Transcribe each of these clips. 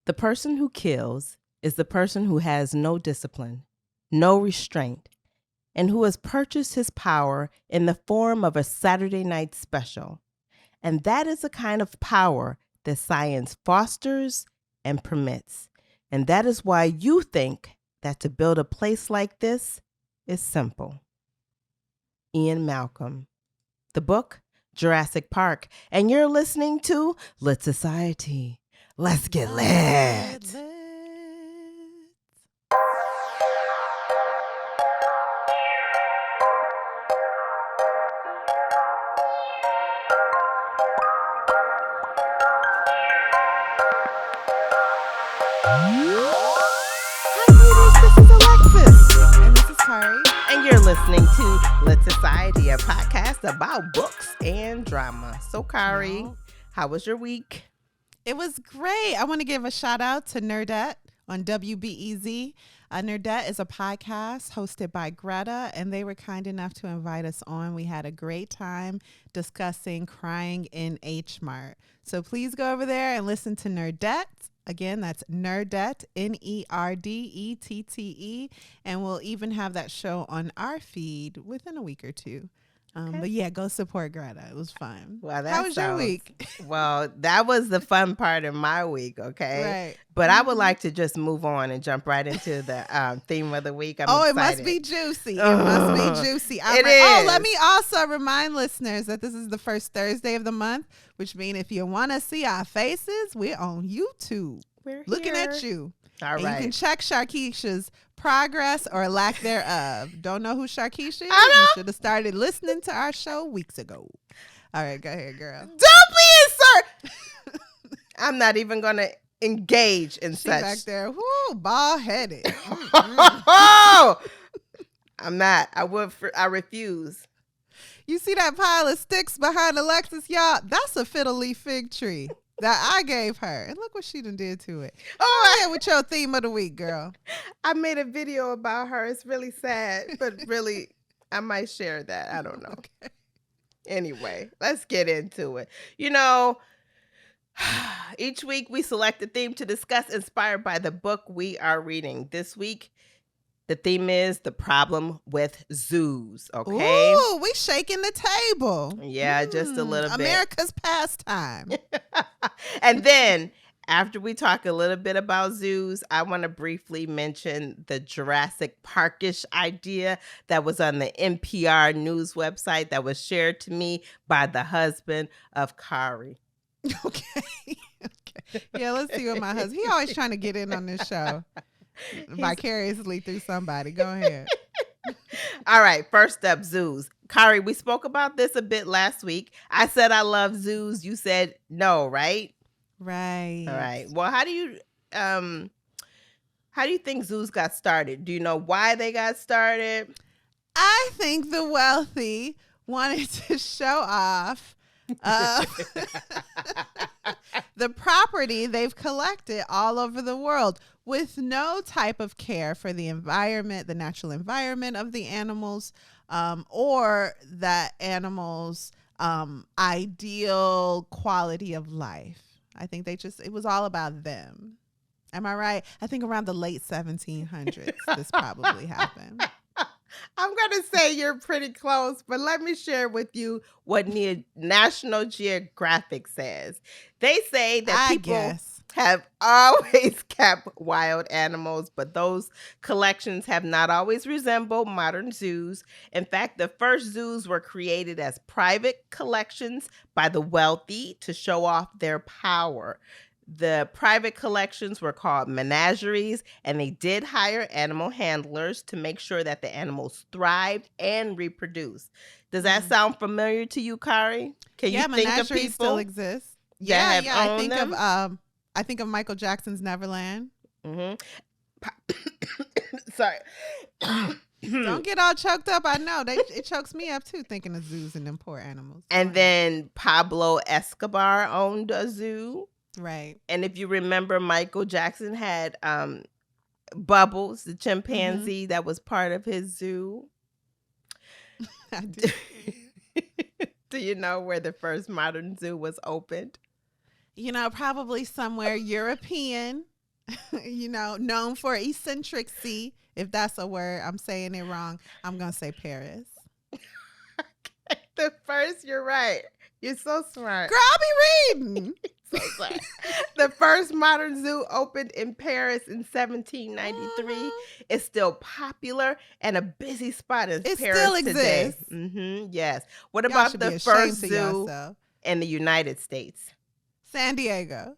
The person who kills is the person who has no discipline, no restraint, and who has purchased his power in the form of a Saturday night special. And that is the kind of power that science fosters and permits. And that is why you think that to build a place like this is simple. Ian Malcolm. The book, Jurassic Park. And you're listening to Lit Society. Let's get lit. And you're listening to Lit Society, a podcast about books and drama. So, Kari, how was your week? It was great. I want to give a shout out to Nerdette on WBEZ. Nerdette is a podcast hosted by Greta, and they were kind enough to invite us on. We had a great time discussing crying in H Mart. So please go over there and listen to Nerdette. Again, that's Nerdette, Nerdette. And we'll even have that show on our feed within a week or two. But yeah, go support Greta. It was fun. Well, how was your week? Well, that was the fun part of my week, okay? Right. But I would like to just move on and jump right into the theme of the week. I'm excited. It must be juicy. It must be juicy. It is. Oh, let me also remind listeners that this is the first Thursday of the month, which means if you want to see our faces, we're on YouTube. We're looking here. At you. All and right. You can check Sharkeisha's progress or lack thereof. Don't know who Sharkeisha is? You should have started listening to our show weeks ago. All right, go ahead, girl. Don't be insert. I'm not even going to engage in such. Back there, bald-headed. Oh, I'm not. I refuse. You see that pile of sticks behind Alexis, y'all? That's a fiddle leaf fig tree that I gave her. And look what she done did to it. Oh, yeah, with your theme of the week, girl. I made a video about her. It's really sad, but really, I might share that. I don't know. Okay. Anyway, let's get into it. You know, each week we select a theme to discuss inspired by the book we are reading. This week, the theme is the problem with zoos, okay? Ooh, we shaking the table. Yeah, just a little bit. America's pastime. And then, after we talk a little bit about zoos, I want to briefly mention the Jurassic Parkish idea that was on the NPR news website that was shared to me by the husband of Kari. Okay. Yeah, let's see what my husband, he always trying to get in on this show. Vicariously through somebody. Go ahead. All right. First up, zoos. Kari, we spoke about this a bit last week. I said I love zoos. You said no, right? Right. All right. Well, how do you think zoos got started? Do you know why they got started? I think the wealthy wanted to show off the property they've collected all over the world with no type of care for the environment, the natural environment of the animals, or that animals' ideal quality of life. I think it was all about them. Am I right? I think around the late 1700s, this probably happened. I'm going to say you're pretty close, but let me share with you what National Geographic says. They say that people have always kept wild animals, but those collections have not always resembled modern zoos. In fact, the first zoos were created as private collections by the wealthy to show off their power. The private collections were called menageries, and they did hire animal handlers to make sure that the animals thrived and reproduced. Does that sound familiar to you, Kari? Can you think of people still exist? Yeah. I think of Michael Jackson's Neverland. Mm-hmm. Sorry. Don't get all choked up. I know it chokes me up too, thinking of zoos and them poor animals. And then Pablo Escobar owned a zoo. Right. And if you remember, Michael Jackson had Bubbles, the chimpanzee that was part of his zoo. I do. Do you know where the first modern zoo was opened? You know, probably somewhere European. Known for eccentricity. If that's a word, I'm saying it wrong. I'm going to say Paris. The first, you're right. You're so smart. Girl, I'll be reading. So sorry. The first modern zoo opened in Paris in 1793. It's still popular and a busy spot in Paris still today. Exists. Yes. What Y'all about should the be first ashamed to zoo yourself. in the United States? San Diego.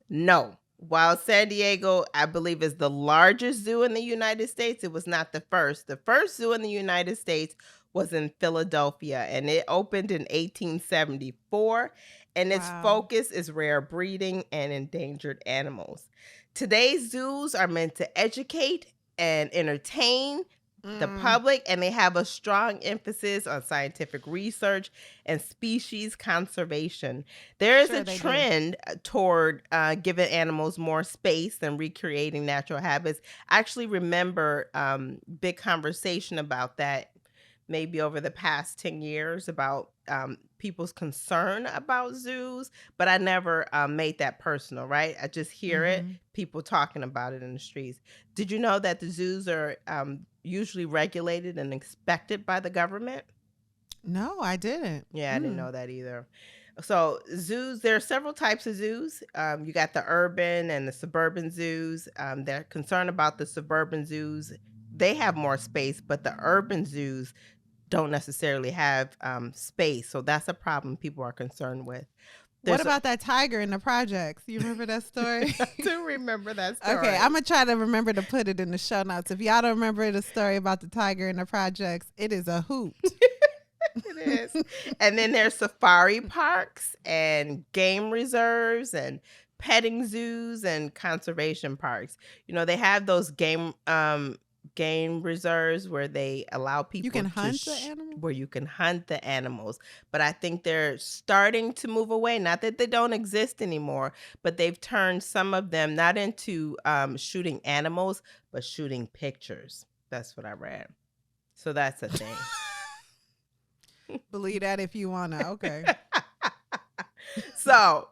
No. While San Diego, I believe, is the largest zoo in the United States, it was not the first. The first zoo in the United States was in Philadelphia, and it opened in 1874, and its focus is rare breeding and endangered animals. Today's zoos are meant to educate and entertain the public, and they have a strong emphasis on scientific research and species conservation. There is a trend toward giving animals more space and recreating natural habits. I actually remember big conversation about that maybe over the past 10 years about people's concern about zoos, but I never made that personal, right? I just hear it, people talking about it in the streets. Did you know that the zoos are usually regulated and inspected by the government? No, I didn't. Yeah, I didn't know that either. So zoos, there are several types of zoos. You got the urban and the suburban zoos. They're concerned about the suburban zoos. They have more space, but the urban zoos don't necessarily have space. So that's a problem people are concerned with. What about that tiger in the projects? You remember that story? I do remember that story. Okay, I'm going to try to remember to put it in the show notes. If y'all don't remember the story about the tiger in the projects, it is a hoot. It is. And then there's safari parks and game reserves and petting zoos and conservation parks. They have those game reserves where they allow people you can hunt the animals? Where you can hunt the animals. But I think they're starting to move away. Not that they don't exist anymore, but they've turned some of them not into shooting animals, but shooting pictures. That's what I read. So that's a thing. Believe that if you want to. Okay. So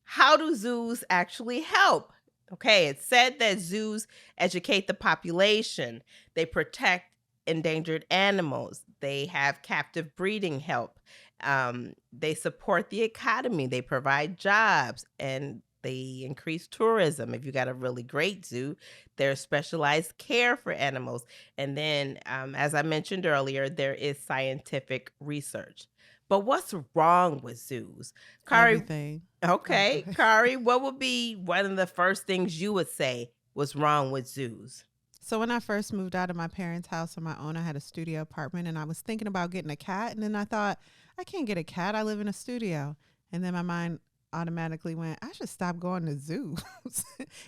how do zoos actually help? Okay, it said that zoos educate the population. They protect endangered animals. They have captive breeding help. They support the economy. They provide jobs, and they increase tourism. If you got a really great zoo, there's specialized care for animals. And then, as I mentioned earlier, there is scientific research. But what's wrong with zoos? Kari, everything. Okay, Kari, what would be one of the first things you would say was wrong with zoos? So when I first moved out of my parents' house on my own, I had a studio apartment, and I was thinking about getting a cat. And then I thought, I can't get a cat. I live in a studio. And then my mind automatically went, I should stop going to zoos.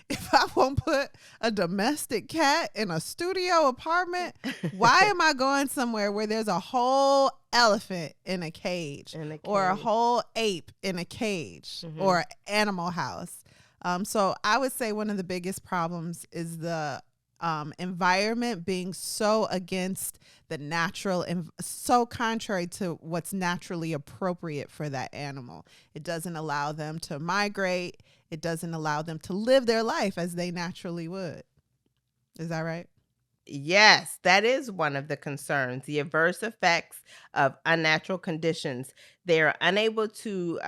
If I won't put a domestic cat in a studio apartment, why am I going somewhere where there's a whole elephant in a cage, or a whole ape in a cage, or an animal house? So I would say one of the biggest problems is the environment being so against the natural and so contrary to what's naturally appropriate for that animal. It doesn't allow them to migrate. It doesn't allow them to live their life as they naturally would. Is that right? Yes, that is one of the concerns, the adverse effects of unnatural conditions. They're unable to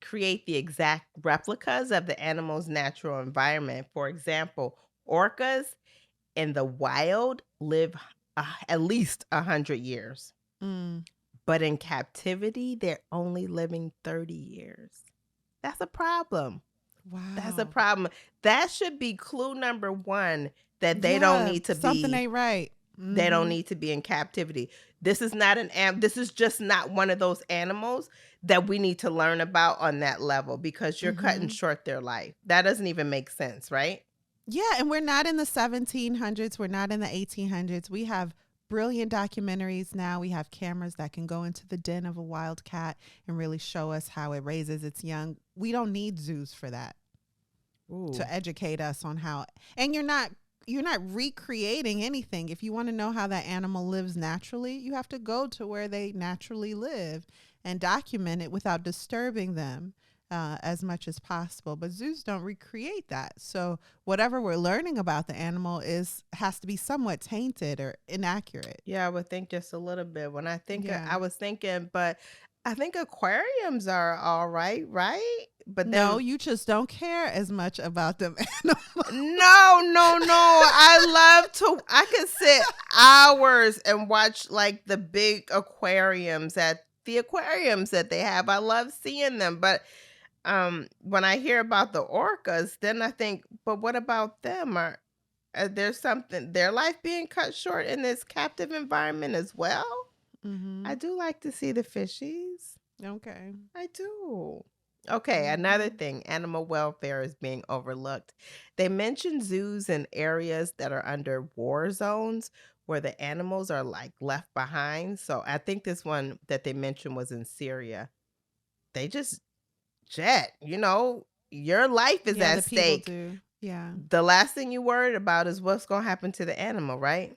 create the exact replicas of the animal's natural environment. For example, orcas in the wild live at least 100 years. But in captivity, they're only living 30 years. That's a problem. Wow. That's a problem. That should be clue number one, that they don't need to something ain't right. They don't need to be in captivity. This is not this is just not one of those animals that we need to learn about on that level, because you're cutting short their life. That doesn't even make sense, right? Yeah, and we're not in the 1700s. We're not in the 1800s. We have brilliant documentaries now. We have cameras that can go into the den of a wild cat and really show us how it raises its young. We don't need zoos for that. To educate us on how. And you're not recreating anything. If you want to know how that animal lives naturally, you have to go to where they naturally live and document it without disturbing them. as much as possible. But zoos don't recreate that. So whatever we're learning about the animal has to be somewhat tainted or inaccurate. Yeah, I would think just a little bit. When I think, Yeah. I was thinking, but I think aquariums are all right, right? But No, then, you just don't care as much about them animals. no. I could sit hours and watch like the big aquariums at the aquariums that they have. I love seeing them. But when I hear about the orcas, then I think, but what about them? There's something, their life being cut short in this captive environment as well? I do like to see the fishies. Okay. I do. Okay, another thing, animal welfare is being overlooked. They mention zoos in areas that are under war zones where the animals are like left behind. So I think this one that they mentioned was in Syria. They just jet, your life is Yeah, at the people stake. do. Yeah. The last thing you worried about is what's going to happen to the animal, right?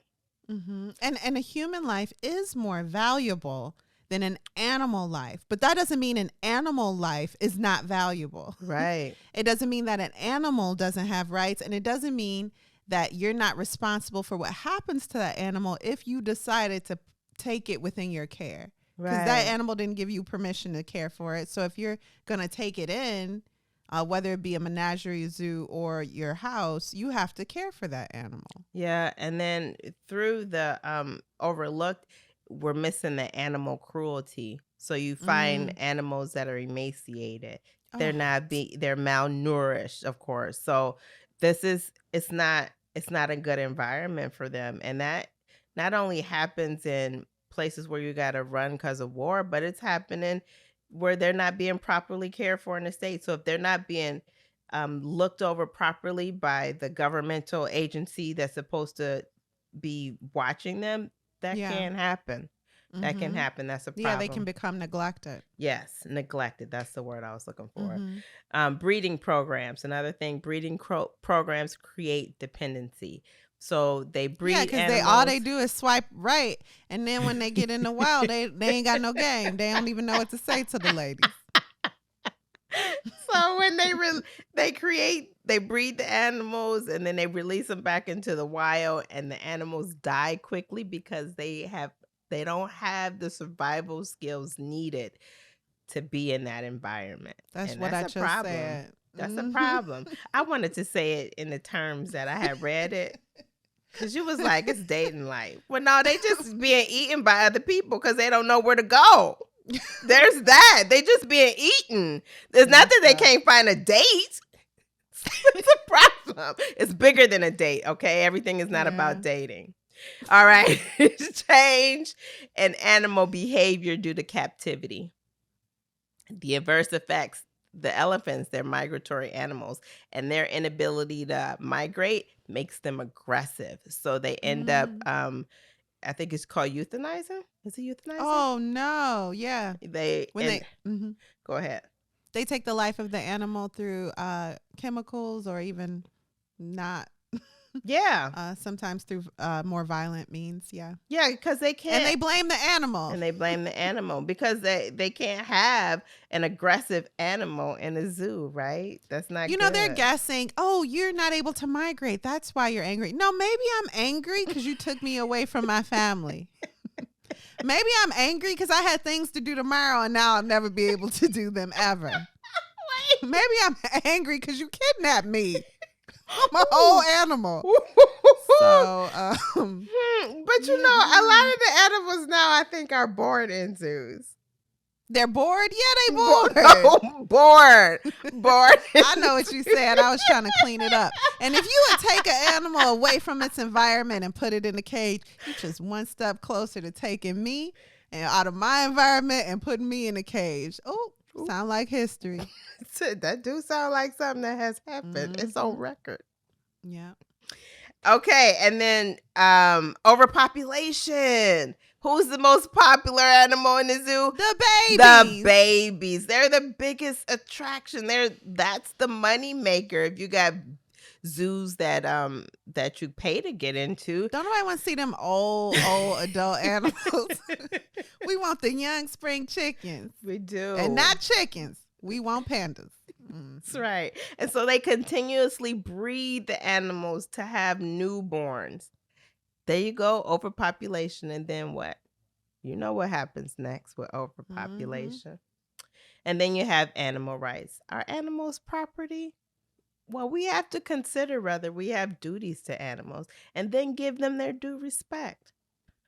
And a human life is more valuable than an animal life. But that doesn't mean an animal life is not valuable. Right. It doesn't mean that an animal doesn't have rights. And it doesn't mean that you're not responsible for what happens to that animal if you decided to take it within your care. Because that animal didn't give you permission to care for it. So if you're going to take it in, whether it be a menagerie, zoo, or your house, you have to care for that animal. Yeah, and then through the overlooked, we're missing the animal cruelty. So you find animals that are emaciated. They're they're malnourished, of course. So it's not a good environment for them. And that not only happens in places where you got to run because of war, but it's happening where they're not being properly cared for in the state. So if they're not being looked over properly by the governmental agency that's supposed to be watching them, that can happen. That can happen. That's a problem. Yeah, they can become neglected. Yes, neglected. That's the word I was looking for. Breeding programs. Another thing, breeding programs create dependency. So they breed because all they do is swipe right, and then when they get in the wild, they ain't got no game. They don't even know what to say to the ladies. So when they breed the animals and then they release them back into the wild, and the animals die quickly because they don't have the survival skills needed to be in that environment. That's what I just said. That's a problem. I wanted to say it in the terms that I had read it. Because you was like, it's dating life. Well, no, they just being eaten by other people because they don't know where to go. There's that. They just being eaten. There's not that they can't find a date. It's a problem. It's bigger than a date, okay? Everything is not about dating. All right. Change in animal behavior due to captivity. The adverse effects. The elephants, they're migratory animals, and their inability to migrate makes them aggressive. So they end up, I think it's called euthanizing. Is it euthanizing? Oh, no. Yeah. Go ahead. They take the life of the animal through chemicals or even not. Yeah. Sometimes through more violent means. Yeah. Yeah, because they can't. And they blame the animal. Because they can't have an aggressive animal in a zoo, right? That's not good. They're guessing, oh, you're not able to migrate. That's why you're angry. No, maybe I'm angry because you took me away from my family. Maybe I'm angry because I had things to do tomorrow and now I'll never be able to do them ever. Maybe I'm angry because you kidnapped me. I'm a whole animal. So, but a lot of the animals now I think are born in zoos. They're bored? Yeah, they bored. Bored. I know what you said. I was trying to clean it up. And if you would take an animal away from its environment and put it in a cage, you're just one step closer to taking me and out of my environment and putting me in a cage. Oh, sound like history. That do sound like something that has happened. It's on record. Yeah. Okay, and then overpopulation. Who's the most popular animal in the zoo? The babies. The babies. They're the biggest attraction. That's the money maker. If you got zoos that you pay to get into. Don't nobody want to see them old adult animals. We want the young spring chickens. We do. And not chickens. We want pandas. That's right. And so they continuously breed the animals to have newborns. There you go, overpopulation. And then what? You know what happens next with overpopulation. And then you have animal rights. Are animals property? Well, we have to consider whether we have duties to animals and then give them their due respect.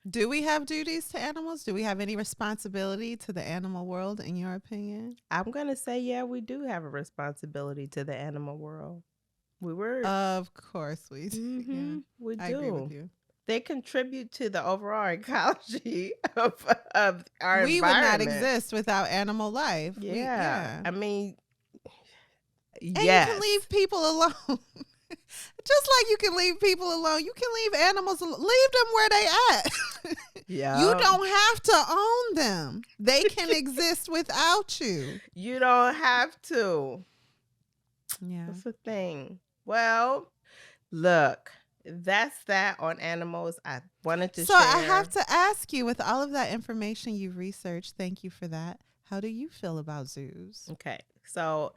Do we have duties to animals? Do we have any responsibility to the animal world, in your opinion? I'm going to say, yeah, we do have a responsibility to the animal world. Of course we do. Yeah. We do. I agree with you. They contribute to the overall ecology of our environment. We would not exist without animal life. Yeah. I mean, and you can leave people alone. Just like you can leave people alone, you can leave animals alone. Leave them where they at. Yeah. You don't have to own them. They can exist without you. You don't have to. Yeah. That's the thing. Well, look, that's that on animals. I wanted to share. So I have to ask you, with all of that information you've researched, thank you for that. How do you feel about zoos? Okay. So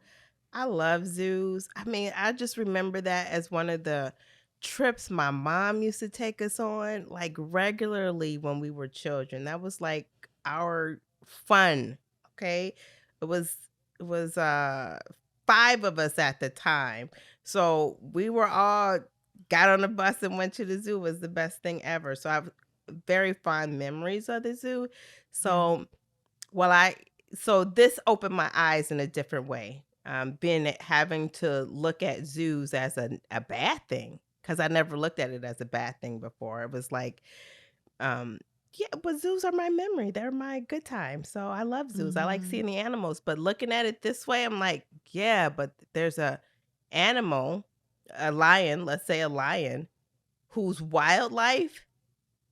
I love zoos. I mean, I just remember that as one of the trips my mom used to take us on, like regularly when we were children. That was like our fun. Okay. It was 5 of us at the time. So we were all got on the bus and went to the zoo. It was the best thing ever. So I have very fond memories of the zoo. So so this opened my eyes in a different way. Having to look at zoos as a bad thing, because I never looked at it as a bad thing before. It was like, but zoos are my memory. They're my good time. So I love zoos. I like seeing the animals. But looking at it this way, I'm like, yeah, but there's a animal, a lion, let's say a lion, whose wildlife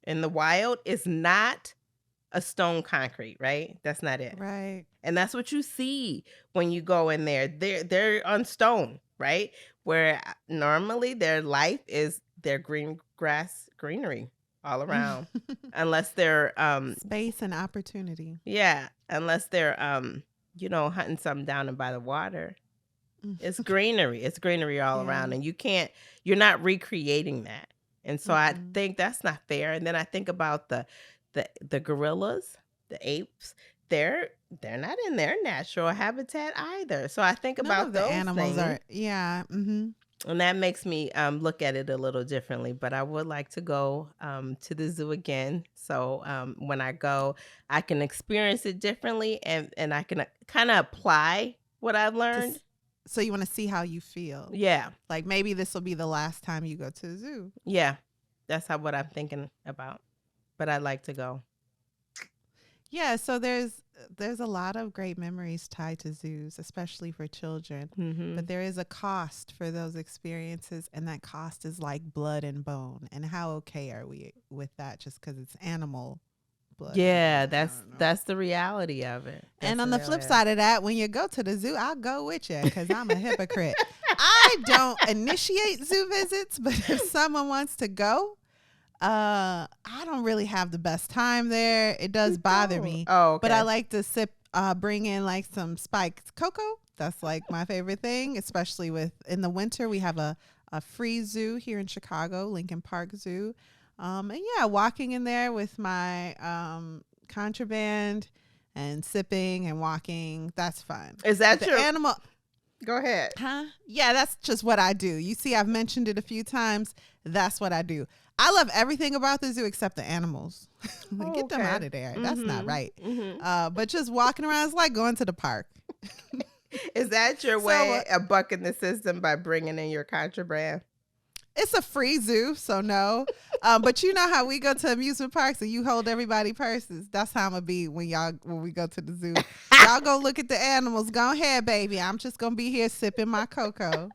in the wild is not a stone concrete, right? That's not it. Right. And that's what you see when you go in there. They're on stone, right? Where normally their life is their green grass, greenery all around. Unless they're space and opportunity. Yeah. Unless they're hunting something down and by the water. It's greenery. It's greenery all around. And you're not recreating that. And so I think that's not fair. And then I think about the gorillas, the apes. They're not in their natural habitat either. So I think about those animals things. And that makes me look at it a little differently. But I would like to go to the zoo again. So when I go, I can experience it differently, and I can kind of apply what I've learned. So you want to see how you feel. Yeah. Like maybe this will be the last time you go to the zoo. Yeah. That's what I'm thinking about. But I'd like to go. Yeah, so there's a lot of great memories tied to zoos, especially for children. But there is a cost for those experiences, and that cost is like blood and bone. And how okay are we with that just because it's animal blood? Yeah, that's the reality of it. And on the flip side of that, when you go to the zoo, I'll go with you because I'm a hypocrite. I don't initiate zoo visits, but if someone wants to go, I don't really have the best time there. It does bother me. Oh, okay. But I like to bring in like some spiked cocoa. That's like my favorite thing, especially in the winter. We have a free zoo here in Chicago, Lincoln Park Zoo. And yeah, walking in there with my contraband and sipping and walking, that's fun. Is that your animal? Go ahead. Huh? Yeah, that's just what I do. You see, I've mentioned it a few times. That's what I do. I love everything about the zoo except the animals. Get them out of there. That's not right. But just walking around is like going to the park. Is that your way of bucking the system by bringing in your contraband? It's a free zoo, so no. But you know how we go to amusement parks and you hold everybody purses? That's how I'm going to be when we go to the zoo. Y'all go look at the animals. Go ahead, baby. I'm just going to be here sipping my cocoa.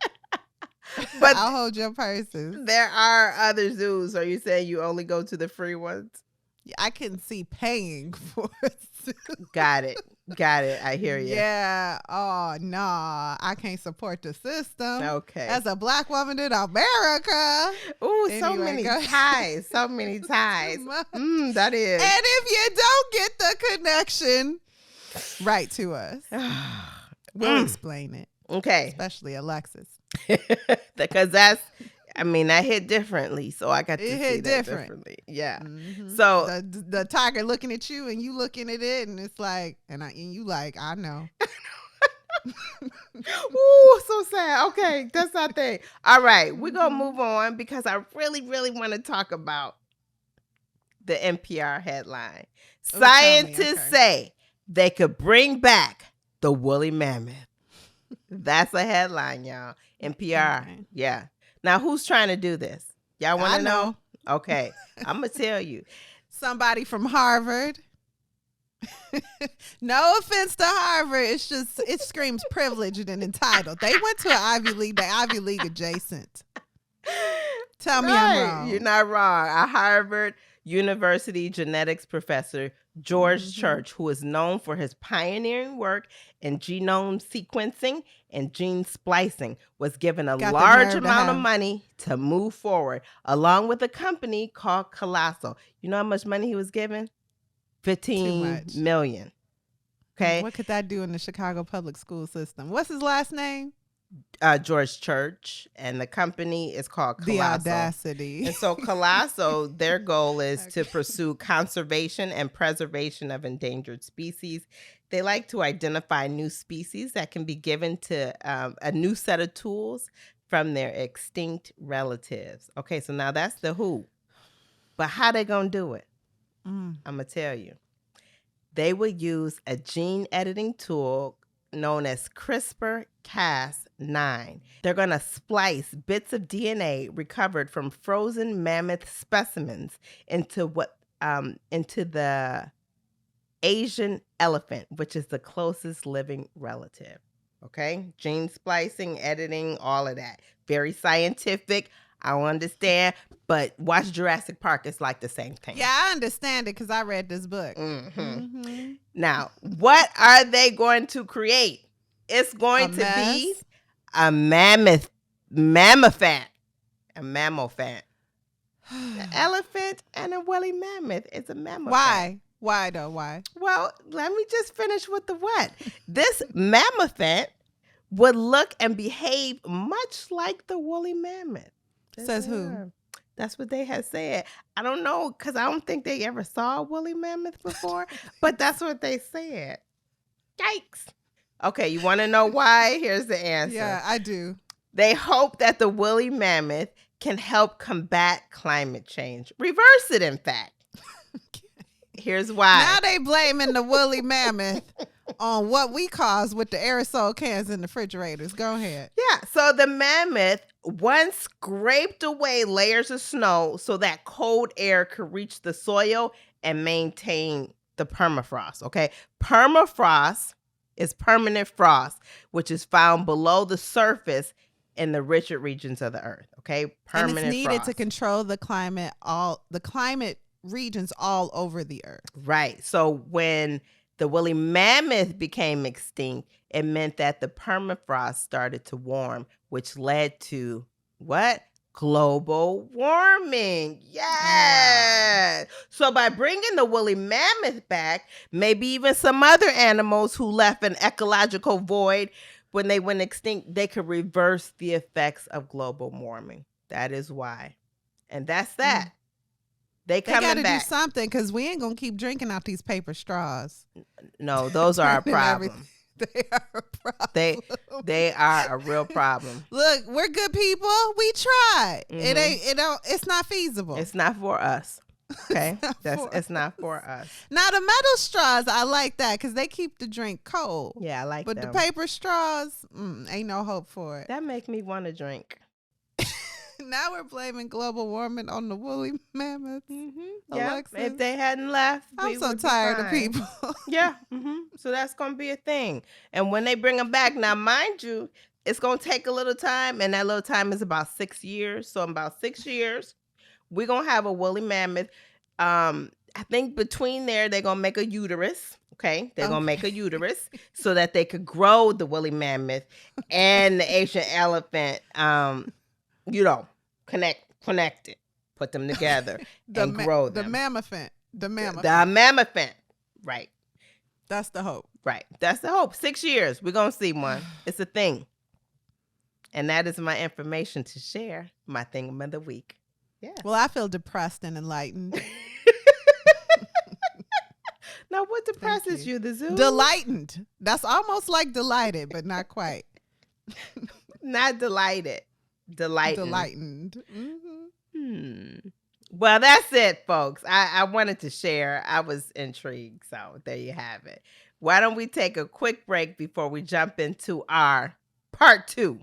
But I'll hold your purses. There are other zoos. Are you saying you only go to the free ones? I can see paying for a zoo. Got it. I hear you. Yeah. Oh, no. I can't support the system. Okay. As a black woman in America. Ooh, anyway, so many ties. So many ties. That is. And if you don't get the connection, write to us. We'll explain it. Okay. Especially Alexis. Because that hit differently. So I got to see that differently. Yeah. Mm-hmm. So the tiger looking at you and you looking at it, and it's like, and you like, I know. Ooh, so sad. Okay, that's our thing. All right, we're going to move on because I really, really want to talk about the NPR headline. Scientists say they could bring back the woolly mammoth. That's a headline, y'all. NPR. Okay. Yeah. Now, who's trying to do this? Y'all want to know? Okay. I'm going to tell you. Somebody from Harvard. No offense to Harvard. It's just, it screams privileged and entitled. They went to an Ivy League. They Ivy League adjacent. Tell me I'm wrong. You're not wrong. A Harvard University genetics professor, George Church, who is known for his pioneering work in genome sequencing and gene splicing, was given a large amount of money to move forward, along with a company called Colossal. You know how much money he was given? $15 million. Okay. What could that do in the Chicago public school system? What's his last name? George Church, and the company is called Colossal. The audacity. And so Colossal, their goal is to pursue conservation and preservation of endangered species. They like to identify new species that can be given to a new set of tools from their extinct relatives. Okay, so now that's the who. But how they gonna do it? I'm gonna tell you. They would use a gene editing tool known as CRISPR-Cas9. They're going to splice bits of DNA recovered from frozen mammoth specimens into the Asian elephant, which is the closest living relative. Okay? Gene splicing, editing, all of that. Very scientific. I don't understand, but watch Jurassic Park. It's like the same thing. Yeah, I understand it because I read this book. Now, what are they going to create? It's going to be a mammoth, a mammophat. An elephant and a woolly mammoth. It's a mammophat. Why? Why though? Why? Well, let me just finish with the what. This mammophat would look and behave much like the woolly mammoth. Says who? That's what they had said. I don't know, because I don't think they ever saw a woolly mammoth before, but that's what they said. Yikes. Okay, you want to know why? Here's the answer. Yeah, I do. They hope that the woolly mammoth can help combat climate change. Reverse it, in fact. Here's why. Now they blaming the woolly mammoth on what we caused with the aerosol cans in the refrigerators. Go ahead. Yeah, so the mammoth once scraped away layers of snow so that cold air could reach the soil and maintain the permafrost, okay? Permafrost is permanent frost, which is found below the surface in the richer regions of the earth, okay? Permanent frost. And it's needed to control the climate regions all over the earth. Right. So when the woolly mammoth became extinct, it meant that the permafrost started to warm, which led to what? Global warming. Yeah. So by bringing the woolly mammoth back, maybe even some other animals who left an ecological void when they went extinct, they could reverse the effects of global warming. That is why. And that's that. They gotta do something because we ain't gonna keep drinking out these paper straws. No, those are a problem. They are a problem. They are a real problem. Look, we're good people. We tried. It's not feasible. It's not for us. Okay, it's not for us. Now the metal straws, I like that because they keep the drink cold. Yeah, I like them. But the paper straws, ain't no hope for it. That make me want to drink. Now we're blaming global warming on the woolly mammoth. Yeah, if they hadn't left, I'm so tired of people. Yeah, so that's gonna be a thing. And when they bring them back, now mind you, it's gonna take a little time, and that little time is about 6 years. So in about 6 years, we're gonna have a woolly mammoth. I think between there, they're gonna make a uterus. Okay, they're gonna make a uterus so that they could grow the woolly mammoth and the Asian elephant. Connect it, put them together and grow them. The mammoth. The mammoth, right. That's the hope. Right. That's the hope. 6 years. We're going to see one. It's a thing. And that is my information to share. My thing of the week. Yeah. Well, I feel depressed and enlightened. Now, what depresses you? The zoo? Delightened. That's almost like delighted, but not quite. Not delighted. Delightened. Well, that's it, folks. I wanted to share. I was intrigued. So there you have it. Why don't we take a quick break before we jump into our part 2?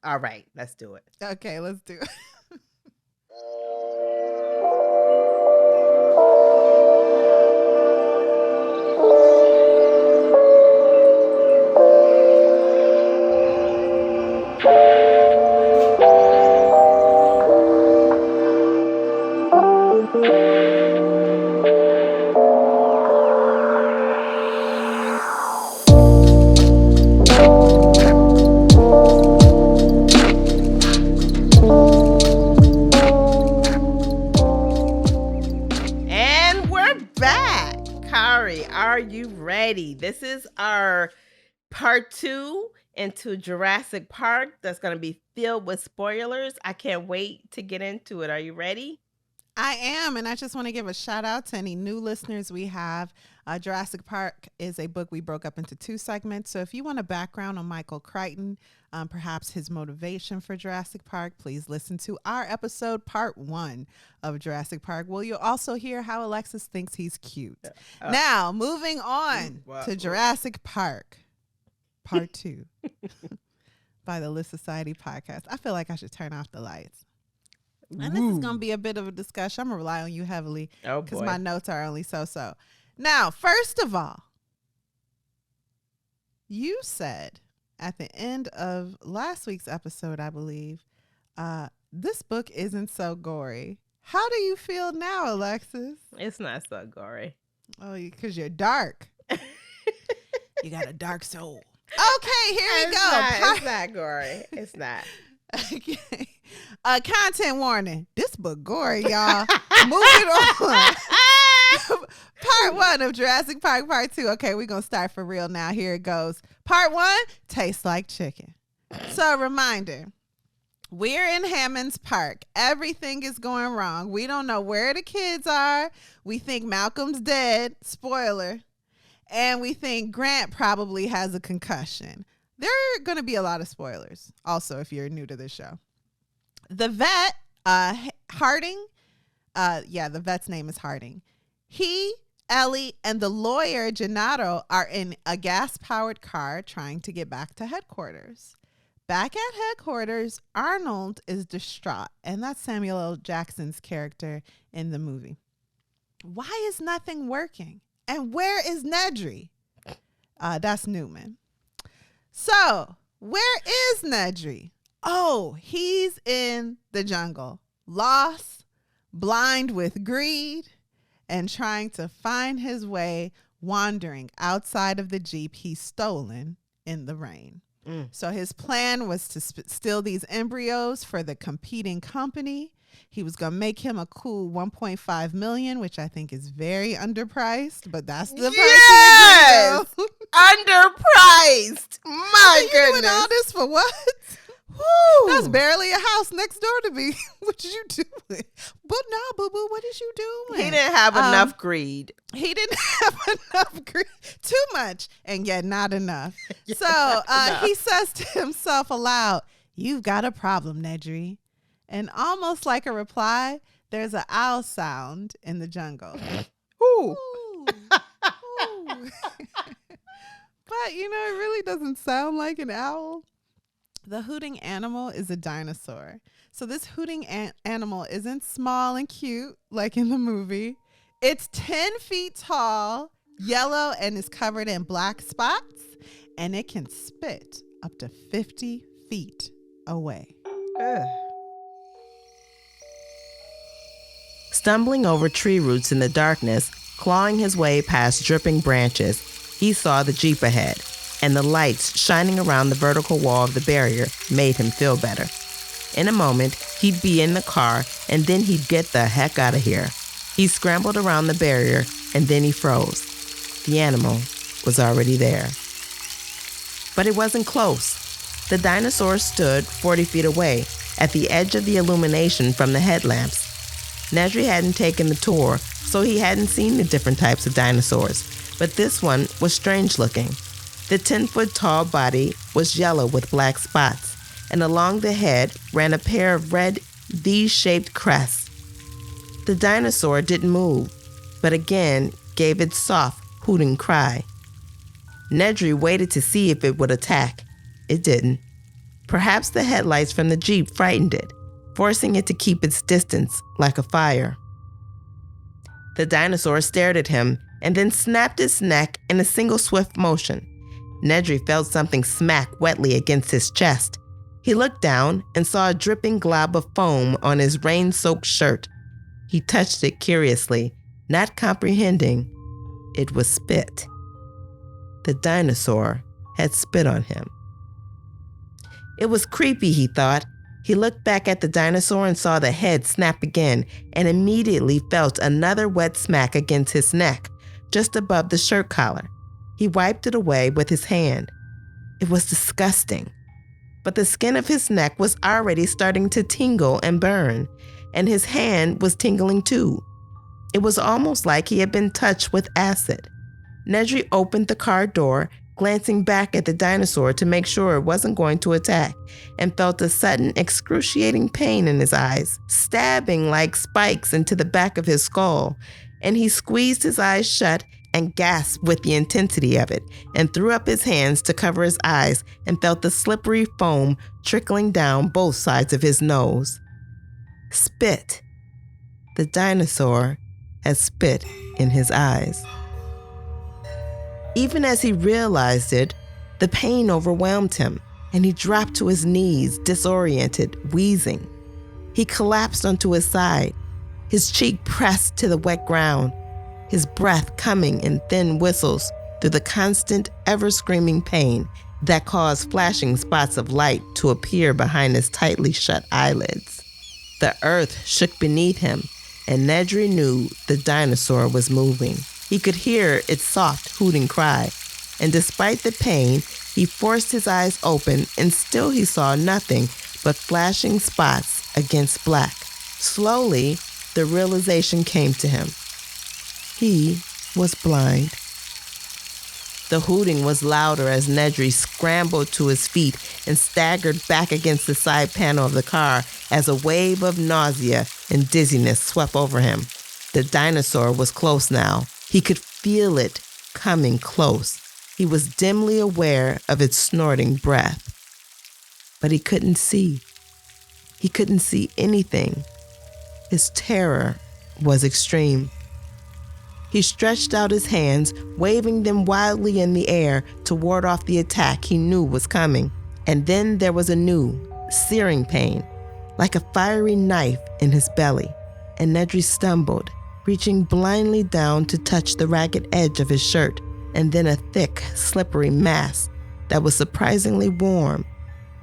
All right, let's do it. Okay, let's do it. Are you ready? This is our part 2 into Jurassic Park that's going to be filled with spoilers. I can't wait to get into it. Are you ready? I am, and I just want to give a shout out to any new listeners we have. Jurassic Park is a book we broke up into 2 segments. So if you want a background on Michael Chrichton, perhaps his motivation for Jurassic Park, please listen to our episode, part 1 of Jurassic Park. Well, you'll also hear how Alexis thinks he's cute. Now, moving on to Jurassic Park, part 2 by the List Society podcast. I feel like I should turn off the lights. And this is going to be a bit of a discussion. I'm going to rely on you heavily because my notes are only so-so. Now, first of all, you said at the end of last week's episode, I believe, this book isn't so gory. How do you feel now, Alexis? It's not so gory. Oh, because you're dark. You got a dark soul. Okay, here we go. It's not gory. It's not. Okay. Content warning. This book gory, y'all. Moving on. Part 1 of Jurassic Park Part 2. Okay, we're going to start for real now. Here it goes. Part 1, tastes like chicken. So, reminder, we're in Hammond's Park. Everything is going wrong. We don't know where the kids are. We think Malcolm's dead. Spoiler. And we think Grant probably has a concussion. There are going to be a lot of spoilers. Also, if you're new to this show. The vet, Harding. The vet's name is Harding. He, Ellie, and the lawyer, Gennaro, are in a gas-powered car trying to get back to headquarters. Back at headquarters, Arnold is distraught, and that's Samuel L. Jackson's character in the movie. Why is nothing working? And where is Nedry? That's Newman. So, where is Nedry? Oh, he's in the jungle, lost, blind with greed, and trying to find his way, wandering outside of the Jeep he's stolen in the rain. So his plan was to steal these embryos for the competing company. He was going to make him a cool $1.5 million, which I think is very underpriced, but that's the price. Yes! Underpriced. My goodness. Doing all this for what? Woo. That's barely a house next door to me. What did you do? But no, boo-boo, what is you doing? He didn't have enough greed. He didn't have enough greed. Too much, and yet not enough. So he says to himself aloud, "You've got a problem, Nedry." And almost like a reply, there's an owl sound in the jungle. Ooh. Ooh. Ooh. But, it really doesn't sound like an owl. The hooting animal is a dinosaur. So this hooting animal isn't small and cute like in the movie. It's 10 feet tall, yellow, and is covered in black spots. And it can spit up to 50 feet away. Ugh. Stumbling over tree roots in the darkness, clawing his way past dripping branches, he saw the Jeep ahead, and the lights shining around the vertical wall of the barrier made him feel better. In a moment, he'd be in the car, and then he'd get the heck out of here. He scrambled around the barrier, and then he froze. the animal was already there. But it wasn't close. The dinosaur stood 40 feet away, at the edge of the illumination from the headlamps. Nedry hadn't taken the tour, so he hadn't seen the different types of dinosaurs, but this one was strange looking. The 10-foot tall body was yellow with black spots, and along the head ran a pair of red V-shaped crests. The dinosaur didn't move, but again gave its soft, hooting cry. Nedry waited to see if it would attack. It didn't. Perhaps the headlights from the Jeep frightened it, forcing it to keep its distance like a fire. The dinosaur stared at him and then snapped its neck in a single swift motion. Nedry felt something smack wetly against his chest. He looked down and saw a dripping glob of foam on his rain-soaked shirt. He touched it curiously, not comprehending. It was spit. The dinosaur had spit on him. It was creepy, he thought. He looked back at the dinosaur and saw the head snap again and immediately felt another wet smack against his neck, just above the shirt collar. He wiped it away with his hand. It was disgusting. But the skin of his neck was already starting to tingle and burn, and his hand was tingling too. It was almost like he had been touched with acid. Nedry opened the car door, glancing back at the dinosaur to make sure it wasn't going to attack, and felt a sudden excruciating pain in his eyes, stabbing like spikes into the back of his skull, and he squeezed his eyes shut and gasped with the intensity of it, and threw up his hands to cover his eyes and felt the slippery foam trickling down both sides of his nose. Spit. The dinosaur had spit in his eyes. Even as he realized it, the pain overwhelmed him, and he dropped to his knees, disoriented, wheezing. He collapsed onto his side, his cheek pressed to the wet ground, his breath coming in thin whistles through the constant, ever-screaming pain that caused flashing spots of light to appear behind his tightly shut eyelids. The earth shook beneath him, and Nedry knew the dinosaur was moving. He could hear its soft, hooting cry, and despite the pain, he forced his eyes open, and still he saw nothing but flashing spots against black. Slowly, the realization came to him. He was blind. The hooting was louder as Nedry scrambled to his feet and staggered back against the side panel of the car as a wave of nausea and dizziness swept over him. The dinosaur was close now. He could feel it coming close. He was dimly aware of its snorting breath. But he couldn't see. He couldn't see anything. His terror was extreme. He stretched out his hands, waving them wildly in the air to ward off the attack he knew was coming. And then there was a new, searing pain, like a fiery knife in his belly. And Nedry stumbled, reaching blindly down to touch the ragged edge of his shirt, and then a thick, slippery mass that was surprisingly warm.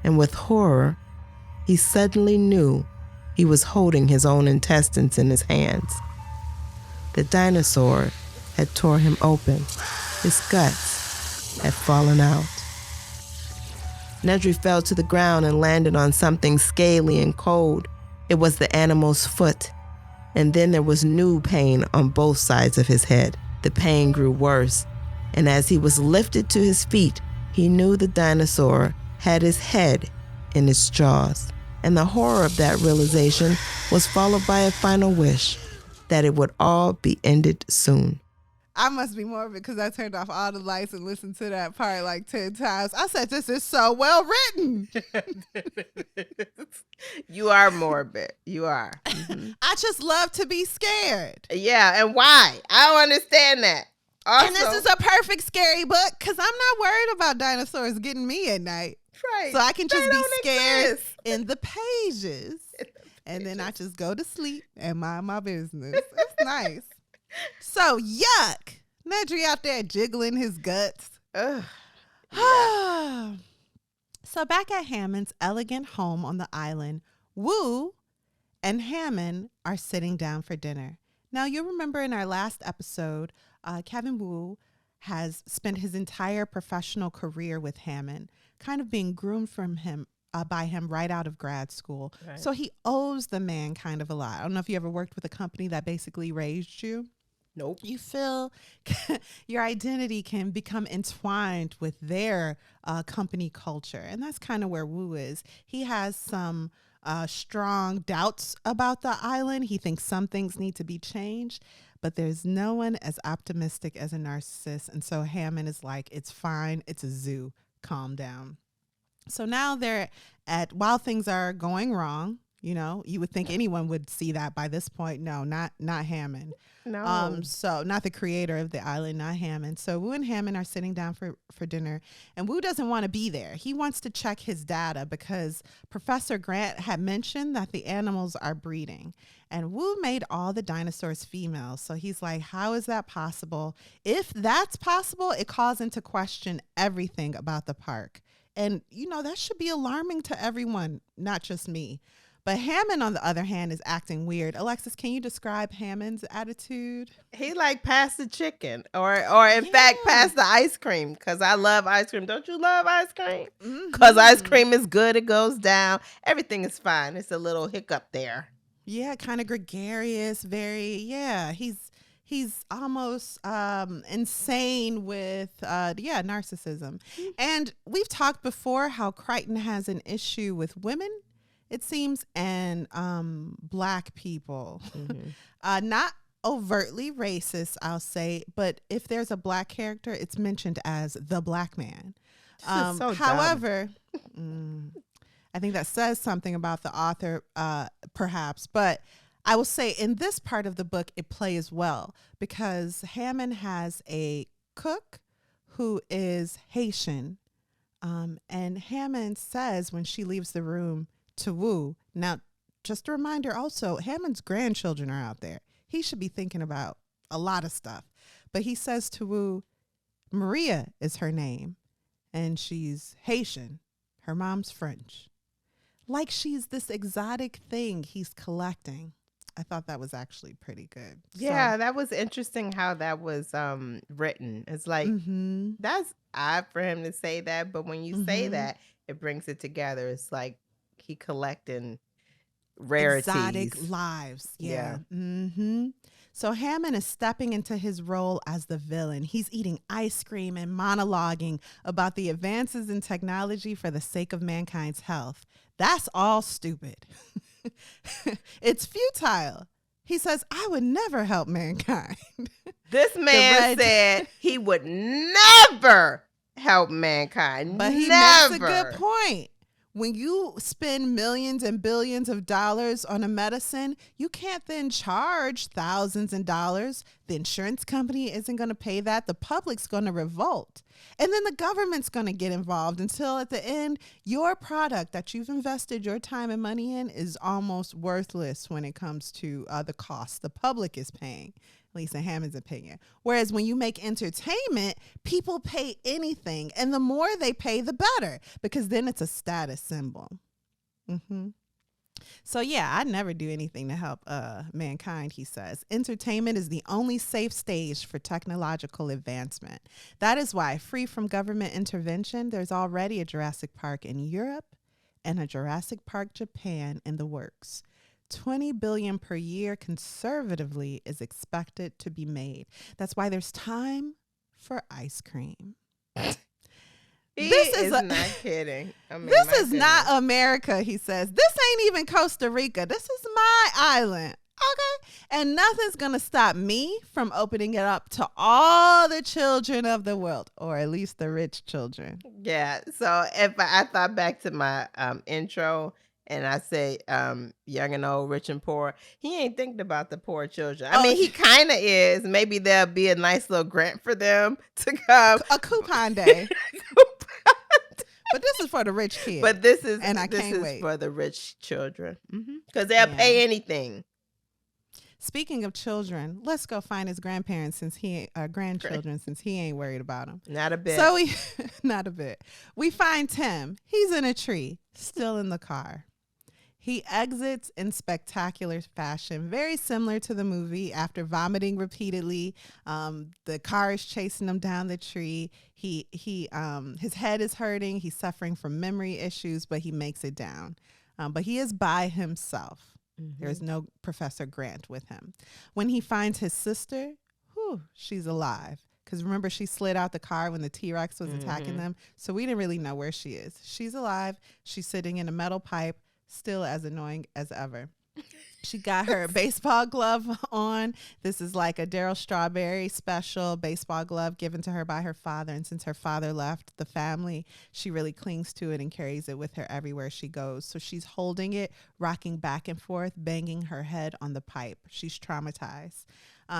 And with horror, he suddenly knew he was holding his own intestines in his hands. The dinosaur had torn him open. His guts had fallen out. Nedry fell to the ground and landed on something scaly and cold. It was the animal's foot. And then there was new pain on both sides of his head. The pain grew worse, and as he was lifted to his feet, he knew the dinosaur had his head in its jaws. And the horror of that realization was followed by a final wish that it would all be ended soon. I must be morbid because I turned off all the lights and listened to that part like 10 times. I said, this is so well written. You are morbid. You are. Mm-hmm. I just love to be scared. Yeah, and why? I don't understand that. Also, and this is a perfect scary book because I'm not worried about dinosaurs getting me at night. Right. So I can just be scared exist. in the pages. And then I just go to sleep and mind my business. It's nice. So, yuck. Nedry out there jiggling his guts. Ugh. Yeah. So back at Hammond's elegant home on the island, Wu and Hammond are sitting down for dinner. Now, you remember in our last episode, Kevin Wu has spent his entire professional career with Hammond, kind of being groomed from him by him right out of grad school. Right. So he owes the man kind of a lot. I don't know if you ever worked with a company that basically raised you. Nope. You feel your identity can become entwined with their company culture. And that's kind of where Wu is. He has some strong doubts about the island. He thinks some things need to be changed, but there's no one as optimistic as a narcissist. And so Hammond is like, it's fine. It's a zoo. Calm down. So now they're while things are going wrong, you would think anyone would see that by this point. No, not Hammond. No. So not the creator of the island, not Hammond. So Wu and Hammond are sitting down for dinner, and Wu doesn't want to be there. He wants to check his data because Professor Grant had mentioned that the animals are breeding, and Wu made all the dinosaurs females. So he's like, how is that possible? If that's possible, it calls into question everything about the park. And, that should be alarming to everyone, not just me. But Hammond, on the other hand, is acting weird. Alexis, can you describe Hammond's attitude? He pass the chicken or in fact, pass the ice cream, because I love ice cream. Don't you love ice cream? Because ice cream is good. It goes down. Everything is fine. It's a little hiccup there. Yeah, kind of gregarious, he's almost insane with, narcissism. And we've talked before how Crichton has an issue with women, it seems, and Black people. Not overtly racist, I'll say, but if there's a Black character, it's mentioned as the Black man. So however, I think that says something about the author, perhaps, but I will say in this part of the book, it plays well because Hammond has a cook who is Haitian. And Hammond says when she leaves the room to Wu, now, just a reminder also, Hammond's grandchildren are out there. He should be thinking about a lot of stuff. But he says to Wu, Maria is her name, and she's Haitian. Her mom's French. Like she's this exotic thing he's collecting. I thought that was actually pretty good. Yeah, that was interesting how that was written. It's like, that's odd for him to say that, but when you say that, it brings it together. It's like he collecting rarities. Exotic lives. Yeah. So Hammond is stepping into his role as the villain. He's eating ice cream and monologuing about the advances in technology for the sake of mankind's health. That's all stupid. It's futile. He says, I would never help mankind. This man said he would never help mankind. But he makes a good point. When you spend millions and billions of dollars on a medicine, you can't then charge thousands of dollars. The insurance company isn't going to pay that. The public's going to revolt. And then the government's going to get involved until at the end, your product that you've invested your time and money in is almost worthless when it comes to the cost the public is paying. At least in Hammond's opinion. Whereas when you make entertainment, people pay anything. And the more they pay, the better. Because then it's a status symbol. So yeah, I never do anything to help mankind, he says. Entertainment is the only safe stage for technological advancement. That is why, free from government intervention, there's already a Jurassic Park in Europe and a Jurassic Park Japan in the works. 20 billion per year conservatively is expected to be made. That's why there's time for ice cream. This is not kidding. I mean, this is not America, he says. This ain't even Costa Rica. This is my island. Okay. And nothing's going to stop me from opening it up to all the children of the world, or at least the rich children. Yeah. So if I thought back to my intro, and I say young and old, rich and poor, he ain't thinking about the poor children. I mean, he kind of is. Maybe there'll be a nice little grant for them to come. A coupon day. But this is for the rich kids. But this is wait for the rich children. Because they'll pay anything. Speaking of children, let's go find his grandparents grandchildren since he ain't worried about them. Not a bit. So not a bit. We find Tim. He's in a tree, still in the car. He exits in spectacular fashion, very similar to the movie. After vomiting repeatedly, the car is chasing him down the tree. His head is hurting. He's suffering from memory issues, but he makes it down. But he is by himself. Mm-hmm. There's no Professor Grant with him. When he finds his sister, she's alive. Because remember, she slid out the car when the T-Rex was attacking them. So we didn't really know where she is. She's alive. She's sitting in a metal pipe, still as annoying as ever. She got her baseball glove on. This is like a Daryl Strawberry special baseball glove given to her by her father. And since her father left the family, she really clings to it and carries it with her everywhere she goes. So she's holding it, rocking back and forth, banging her head on the pipe. She's traumatized.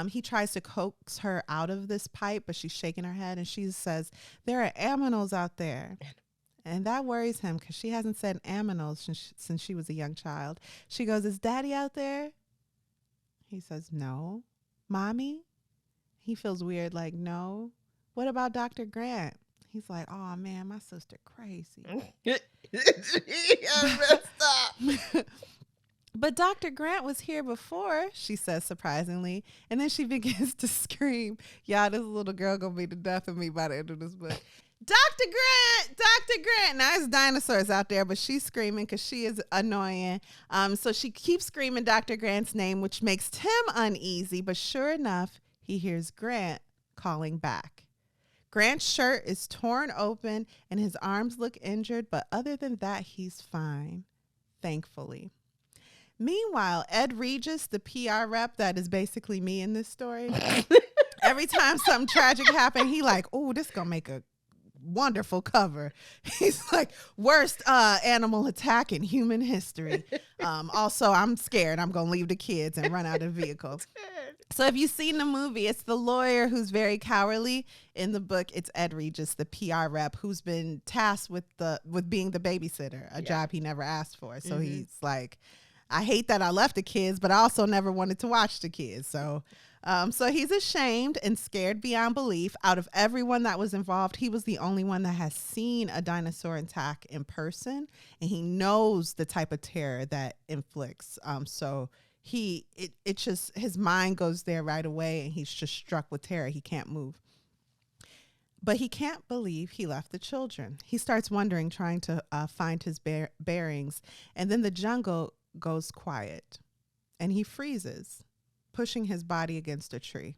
He tries to coax her out of this pipe, but she's shaking her head and she says, "There are aminals out there." And that worries him because she hasn't said aminals since she was a young child. She goes, "Is Daddy out there?" He says, "No." "Mommy?" He feels weird, like, "No." "What about Dr. Grant?" He's like, "Oh, man, my sister crazy." "But Dr. Grant was here before," she says surprisingly. And then she begins to scream. Y'all, this little girl gonna be the death of me by the end of this book. "Dr. Grant! Dr. Grant!" Now it's dinosaurs out there, but she's screaming because she is annoying. So she keeps screaming Dr. Grant's name, which makes Tim uneasy. But sure enough, he hears Grant calling back. Grant's shirt is torn open and his arms look injured, but other than that, he's fine, thankfully. Meanwhile, Ed Regis, the PR rep that is basically me in this story, every time something tragic happens, he like, "Oh, this gonna make a wonderful cover." He's like, "Worst animal attack in human history." Also, I'm scared. I'm going to leave the kids and run out of the vehicle. So if you've seen the movie, it's the lawyer who's very cowardly. In the book, it's Ed Regis, the PR rep, who's been tasked with being the babysitter, a job he never asked for. So he's like, "I hate that I left the kids, but I also never wanted to watch the kids." So he's ashamed and scared beyond belief. Out of everyone that was involved, he was the only one that has seen a dinosaur attack in person, and he knows the type of terror that inflicts. So his mind goes there right away, and he's just struck with terror. He can't move. But he can't believe he left the children. He starts wondering, trying to find his bearings, and then the jungle goes quiet, and he freezes, pushing his body against a tree.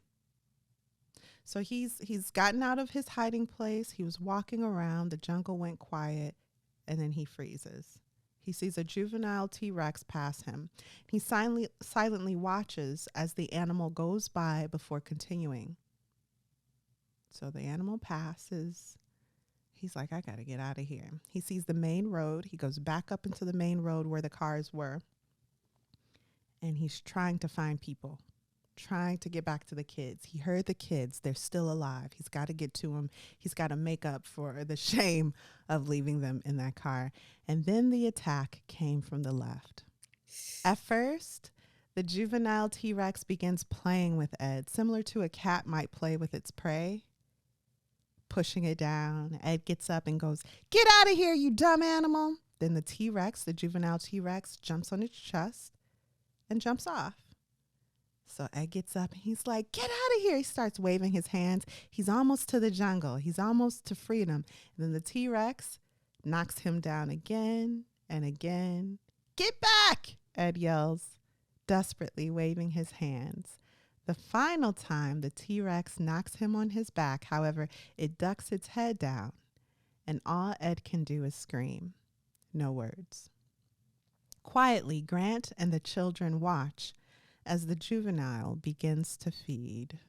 So he's gotten out of his hiding place. He was walking around. The jungle went quiet, and then he freezes. He sees a juvenile T-Rex pass him. He silently watches as the animal goes by before continuing. So the animal passes. He's like, "I got to get out of here." He sees the main road. He goes back up into the main road where the cars were. And he's trying to find people, trying to get back to the kids. He heard the kids. They're still alive. He's got to get to them. He's got to make up for the shame of leaving them in that car. And then the attack came from the left. At first, the juvenile T-Rex begins playing with Ed, similar to a cat might play with its prey, pushing it down. Ed gets up and goes, "Get out of here, you dumb animal." Then the juvenile T-Rex, jumps on its chest and jumps off. So Ed gets up and he's like, "Get out of here." He starts waving his hands. He's almost to the jungle. He's almost to freedom. And then the T-Rex knocks him down again and again. "Get back," Ed yells, desperately waving his hands. The final time, the T-Rex knocks him on his back. However, it ducks its head down, and all Ed can do is scream. No words. Quietly, Grant and the children watch as the juvenile begins to feed.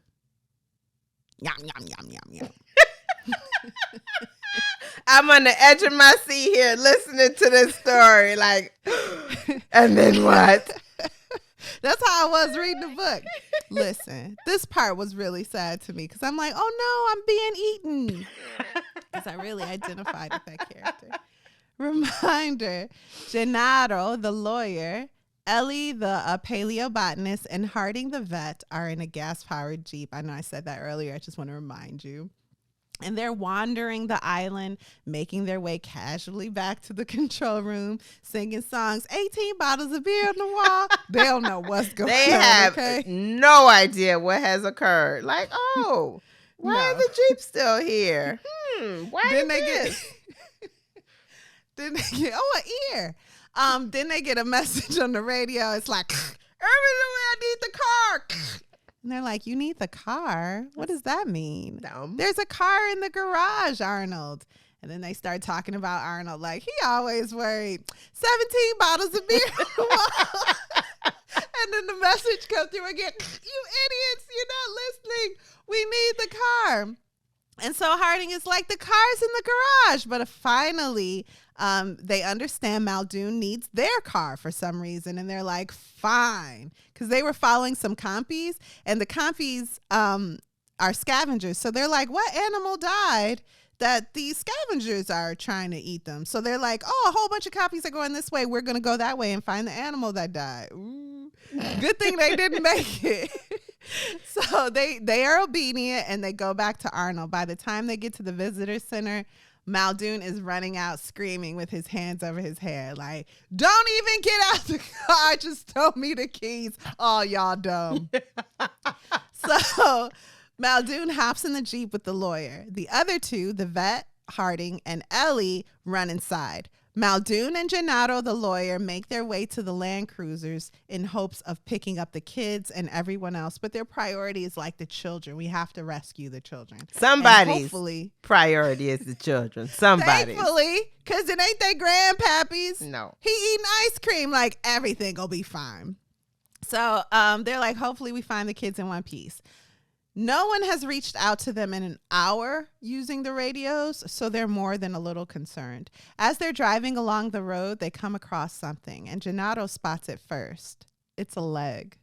Yum, yum, yum, yum, yum. I'm on the edge of my seat here listening to this story. Like, and then what? That's how I was reading the book. Listen, this part was really sad to me because I'm like, "Oh no, I'm being eaten." Because I really identified with that character. Reminder, Gennaro, the lawyer, Ellie, the paleobotanist, and Harding, the vet, are in a gas-powered Jeep. I know I said that earlier. I just want to remind you. And they're wandering the island, making their way casually back to the control room, singing songs, 18 bottles of beer on the wall. They don't know what's going on. They have no idea what has occurred. Like, oh, why is the Jeep still here? Why then is Then they get, an ear. Then they get a message on the radio. It's like, I need the car. And they're like, you need the car? What does that mean? Dumb. There's a car in the garage, Arnold. And then they start talking about Arnold like, he always worried. 17 bottles of beer on the wall. And then the message comes through again. You idiots, you're not listening. We need the car. And so Harding is like, the car's in the garage. But finally, they understand Muldoon needs their car for some reason. And they're like, fine. Because they were following some compies. And the compies are scavengers. So they're like, what animal died that these scavengers are trying to eat them? So they're like, oh, a whole bunch of copies are going this way. We're going to go that way and find the animal that died. Ooh, good thing they didn't make it. So they are obedient and they go back to Arnold. By the time they get to the visitor center, Muldoon is running out screaming with his hands over his head like, don't even get out the car. Just throw me the keys. Oh, y'all dumb. So Muldoon hops in the Jeep with the lawyer. The other two, the vet, Harding, and Ellie, run inside. Muldoon and Gennaro, the lawyer, make their way to the Land Cruisers in hopes of picking up the kids and everyone else. But their priority is like the children. We have to rescue the children. Somebody's priority is the children. Somebody's. Thankfully, because it ain't their grandpappies. No. He eating ice cream. Like, everything will be fine. So they're like, hopefully we find the kids in one piece. No one has reached out to them in an hour using the radios, so they're more than a little concerned. As they're driving along the road, they come across something, and Gennaro spots it first. It's a leg.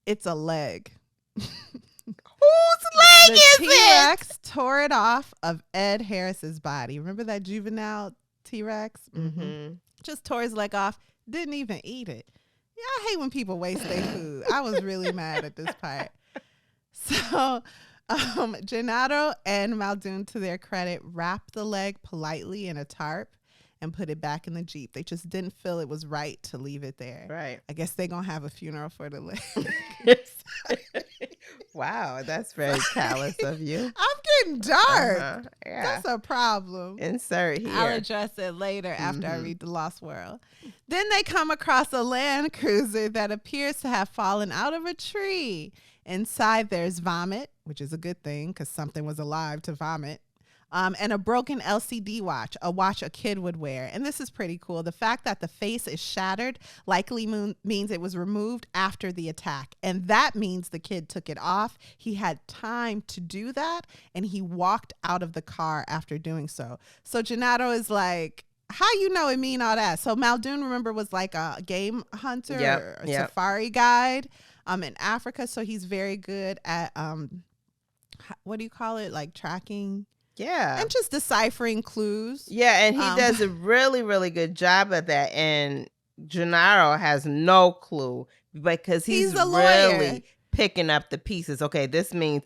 It's a leg. Whose leg is it? The T-Rex tore it off of Ed Harris's body. Remember that juvenile T-Rex? Mm-hmm. Just tore his leg off. Didn't even eat it. Yeah, I hate when people waste their food. I was really mad at this part. So Gennaro and Muldoon, to their credit, wrapped the leg politely in a tarp and put it back in the Jeep. They just didn't feel it was right to leave it there. Right. I guess they're going to have a funeral for the leg. Wow, that's very callous of you. I'm getting dark. Yeah. That's a problem. Insert here. I'll address it later after I read The Lost World. Then they come across a Land Cruiser that appears to have fallen out of a tree. Inside there's vomit, which is a good thing because something was alive to vomit. And a broken LCD watch, a watch a kid would wear. And this is pretty cool. The fact that the face is shattered likely means it was removed after the attack. And that means the kid took it off. He had time to do that. And he walked out of the car after doing so. So Gennaro is like, how you know it mean all that? So Muldoon, remember, was like a game hunter or a safari guide in Africa. So he's very good at, what do you call it? Like tracking. Yeah. And just deciphering clues. Yeah, and he does a really, really good job at that. And Gennaro has no clue because he's really picking up the pieces. Okay, this means,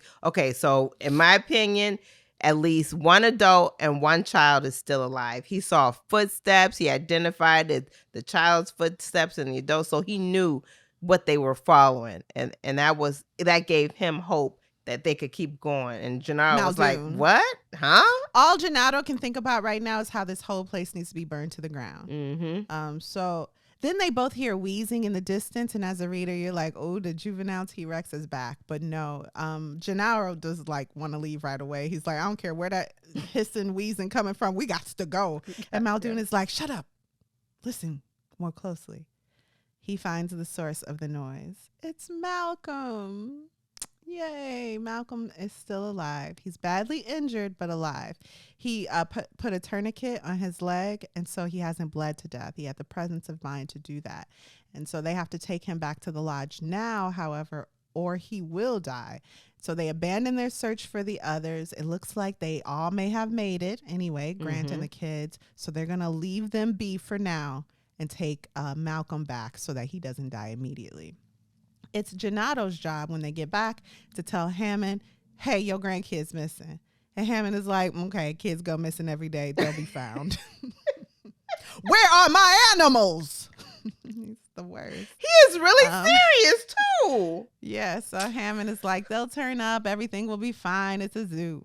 so in my opinion, at least one adult and one child is still alive. He saw footsteps. He identified the child's footsteps and the adult. So he knew what they were following. And that gave him hope that they could keep going. And Gennaro was like, what? Huh? All Gennaro can think about right now is how this whole place needs to be burned to the ground. Mm-hmm. So then they both hear wheezing in the distance. And as a reader, you're like, oh, the juvenile T-Rex is back. But no, Gennaro does like want to leave right away. He's like, I don't care where that hissing, wheezing coming from. We got to go. And Muldoon is like, shut up. Listen more closely. He finds the source of the noise. It's Malcolm. Yay, Malcolm is still alive. He's badly injured, but alive. He put a tourniquet on his leg, and so he hasn't bled to death. He had the presence of mind to do that. And so they have to take him back to the lodge now, however, or he will die. So they abandon their search for the others. It looks like they all may have made it anyway, Grant and the kids. So they're going to leave them be for now and take Malcolm back so that he doesn't die immediately. It's Gennaro's job when they get back to tell Hammond, hey, your grandkid's missing. And Hammond is like, okay, kids go missing every day. They'll be found. Where are my animals? He's the worst. He is really serious too. Yeah, so Hammond is like, they'll turn up. Everything will be fine. It's a zoo.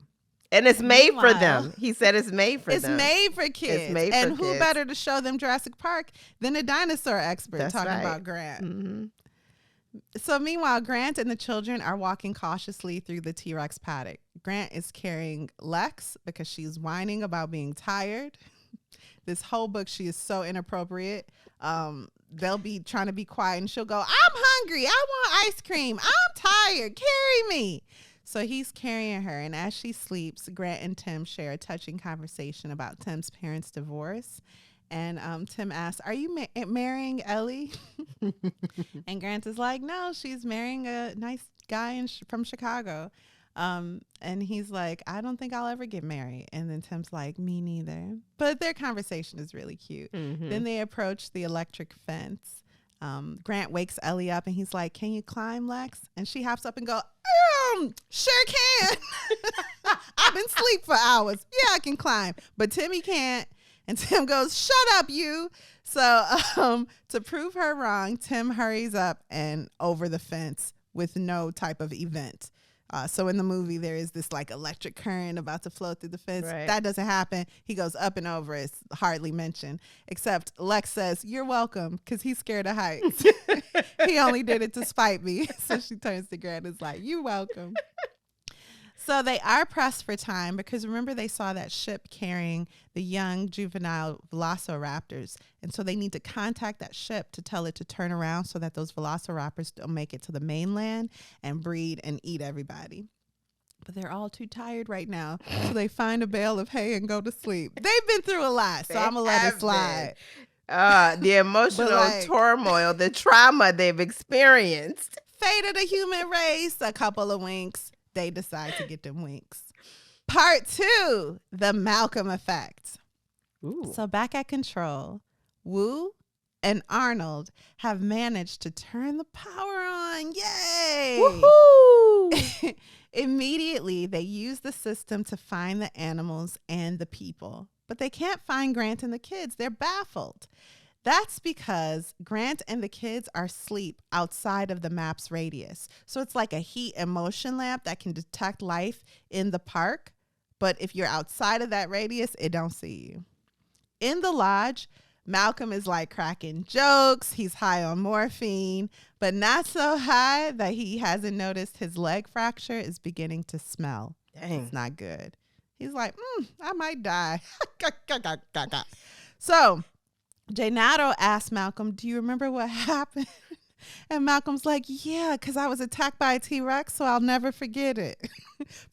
And it's made for them. He said it's made for them. It's made for kids. It's made and for who kids. better to show them Jurassic Park than a dinosaur expert? That's talking right. about Grant. Mm-hmm. So meanwhile, Grant and the children are walking cautiously through the T-Rex paddock. Grant is carrying Lex because she's whining about being tired. This whole book, she is so inappropriate. They'll be trying to be quiet and she'll go, I'm hungry. I want ice cream. I'm tired. Carry me. So he's carrying her. And as she sleeps, Grant and Tim share a touching conversation about Tim's parents' divorce. And Tim asks, are you marrying Ellie? And Grant is like, no, she's marrying a nice guy from Chicago. And he's like, I don't think I'll ever get married. And then Tim's like, me neither. But their conversation is really cute. Mm-hmm. Then they approach the electric fence. Grant wakes Ellie up and he's like, can you climb, Lex? And she hops up and goes, sure can. I've been asleep for hours. Yeah, I can climb. But Timmy can't. And Tim goes, shut up, you. So to prove her wrong, Tim hurries up and over the fence with no type of event. So in the movie, there is this like electric current about to flow through the fence. Right. That doesn't happen. He goes up and over. It's hardly mentioned, except Lex says, you're welcome, because he's scared of heights. He only did it to spite me. So she turns to Grant and is like, you're welcome. So they are pressed for time because remember they saw that ship carrying the young juvenile velociraptors. And so they need to contact that ship to tell it to turn around so that those velociraptors don't make it to the mainland and breed and eat everybody. But they're all too tired right now. So they find a bale of hay and go to sleep. They've been through a lot, so I'm going to let it slide. The emotional turmoil, the trauma they've experienced. Fate of the human race, a couple of winks. They decide to get them winks. Part 2, the Malcolm effect. Ooh. So back at Control, Wu and Arnold have managed to turn the power on. Yay! Woohoo! Immediately, they use the system to find the animals and the people. But they can't find Grant and the kids. They're baffled. That's because Grant and the kids are asleep outside of the map's radius. So it's like a heat and motion lamp that can detect life in the park. But if you're outside of that radius, it don't see you. In the lodge, Malcolm is like cracking jokes. He's high on morphine, but not so high that he hasn't noticed his leg fracture is beginning to smell. Dang. It's not good. He's like, I might die. So Gennaro asked Malcolm, do you remember what happened? And Malcolm's like, yeah, because I was attacked by a T-Rex, so I'll never forget it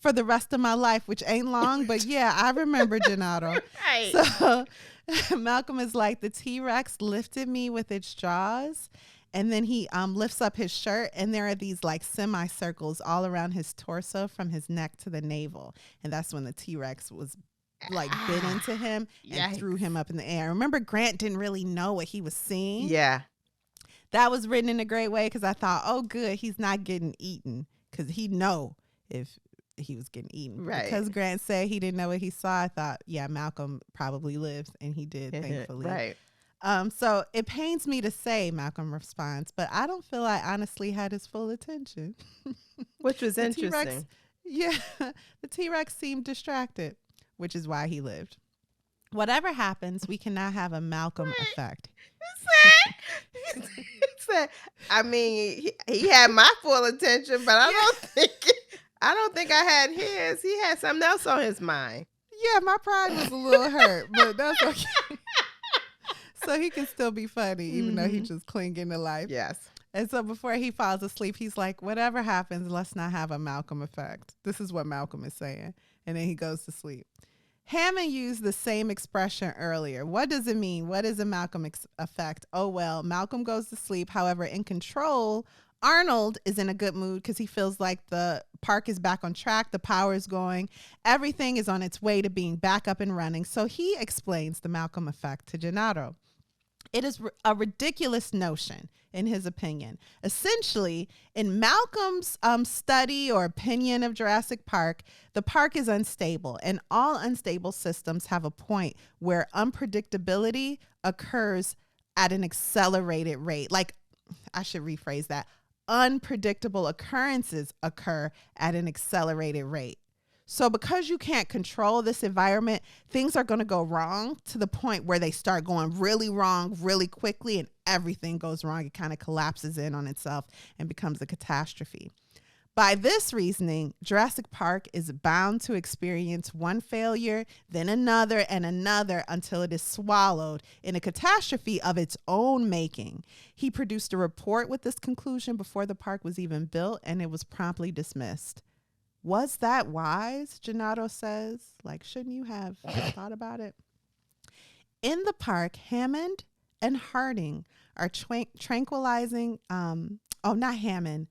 for the rest of my life, which ain't long, but yeah, I remember, Gennaro. Right. So Malcolm is like, the T-Rex lifted me with its jaws, and then he lifts up his shirt, and there are these like semicircles all around his torso from his neck to the navel, and that's when the T-Rex was like bit into him and threw him up in the air. Remember, Grant didn't really know what he was seeing. Yeah. That was written in a great way because I thought, oh, good, he's not getting eaten because he'd know if he was getting eaten. Right. Because Grant said he didn't know what he saw, I thought, yeah, Malcolm probably lives, and he did, thankfully. Right. So it pains me to say, Malcolm responds, but I don't feel I honestly had his full attention. Which was interesting. T-Rex, the T-Rex seemed distracted, which is why he lived. Whatever happens, we can now have a Malcolm effect. I mean, he had my full attention, but I don't think I had his. He had something else on his mind. Yeah, my pride was a little hurt, but that's okay. So he can still be funny, even though he's just clinging to life. Yes. And so before he falls asleep, he's like, whatever happens, let's not have a Malcolm effect. This is what Malcolm is saying. And then he goes to sleep. Hammond used the same expression earlier. What does it mean? What is a Malcolm effect? Oh, well, Malcolm goes to sleep. However, in Control, Arnold is in a good mood because he feels like the park is back on track. The power is going. Everything is on its way to being back up and running. So he explains the Malcolm effect to Gennaro. It is a ridiculous notion, in his opinion. Essentially, in Malcolm's study or opinion of Jurassic Park, the park is unstable, and all unstable systems have a point where unpredictability occurs at an accelerated rate. Like, I should rephrase that. Unpredictable occurrences occur at an accelerated rate. So because you can't control this environment, things are going to go wrong to the point where they start going really wrong really quickly and everything goes wrong. It kind of collapses in on itself and becomes a catastrophe. By this reasoning, Jurassic Park is bound to experience one failure, then another and another until it is swallowed in a catastrophe of its own making. He produced a report with this conclusion before the park was even built, and it was promptly dismissed. Was that wise? Gennaro says. Like, shouldn't you have thought about it? In the park, Hammond and Harding are tranquilizing. Not Hammond.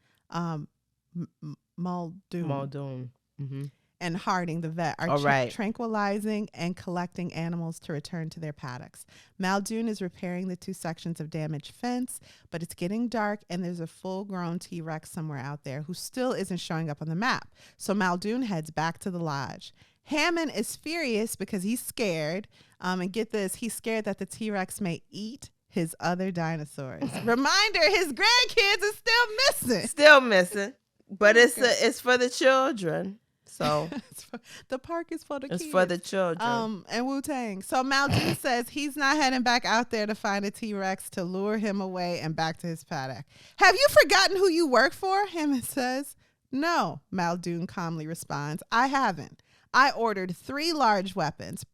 Muldoon. Mm-hmm. And Harding, the vet, are tranquilizing and collecting animals to return to their paddocks. Muldoon is repairing the 2 sections of damaged fence, but it's getting dark and there's a full-grown T-Rex somewhere out there who still isn't showing up on the map. So Muldoon heads back to the lodge. Hammond is furious because he's scared. And get this, he's scared that the T-Rex may eat his other dinosaurs. Reminder, his grandkids are still missing. But it's for the children. So the park is for the kids. It's for the children. And Wu-Tang. So Muldoon says he's not heading back out there to find a T-Rex to lure him away and back to his paddock. Have you forgotten who you work for? Hammond says. No, Muldoon calmly responds. I haven't. I ordered 3 large weapons,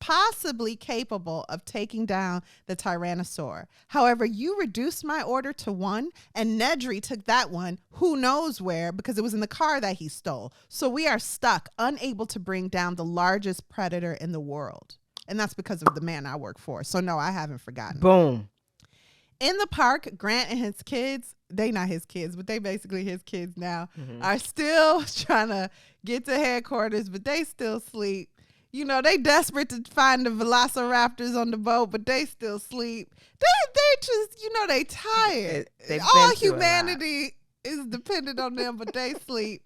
possibly capable of taking down the Tyrannosaur. However, you reduced my order to 1, and Nedry took that one who knows where because it was in the car that he stole. So we are stuck, unable to bring down the largest predator in the world. And that's because of the man I work for. So no, I haven't forgotten. Boom. In the park, Grant and his kids, they not his kids, but they basically his kids now, are still trying to get to headquarters, but they still sleep. You know, they desperate to find the velociraptors on the boat, but they still sleep. They just, they tired. All humanity is dependent on them, but they sleep.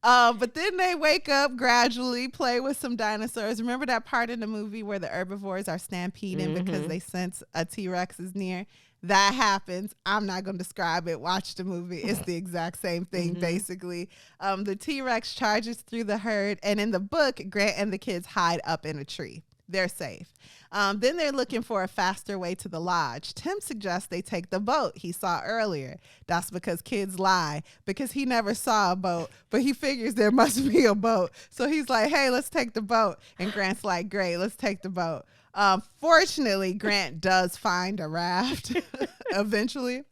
But then they wake up gradually, play with some dinosaurs. Remember that part in the movie where the herbivores are stampeding because they sense a T-Rex is near? That happens. I'm not going to describe it. Watch the movie. It's the exact same thing, basically. The T-Rex charges through the herd, and in the book, Grant and the kids hide up in a tree. They're safe. Then they're looking for a faster way to the lodge. Tim suggests they take the boat he saw earlier. That's because kids lie, because he never saw a boat, but he figures there must be a boat. So he's like, hey, let's take the boat. And Grant's like, great, let's take the boat. Fortunately, Grant does find a raft eventually.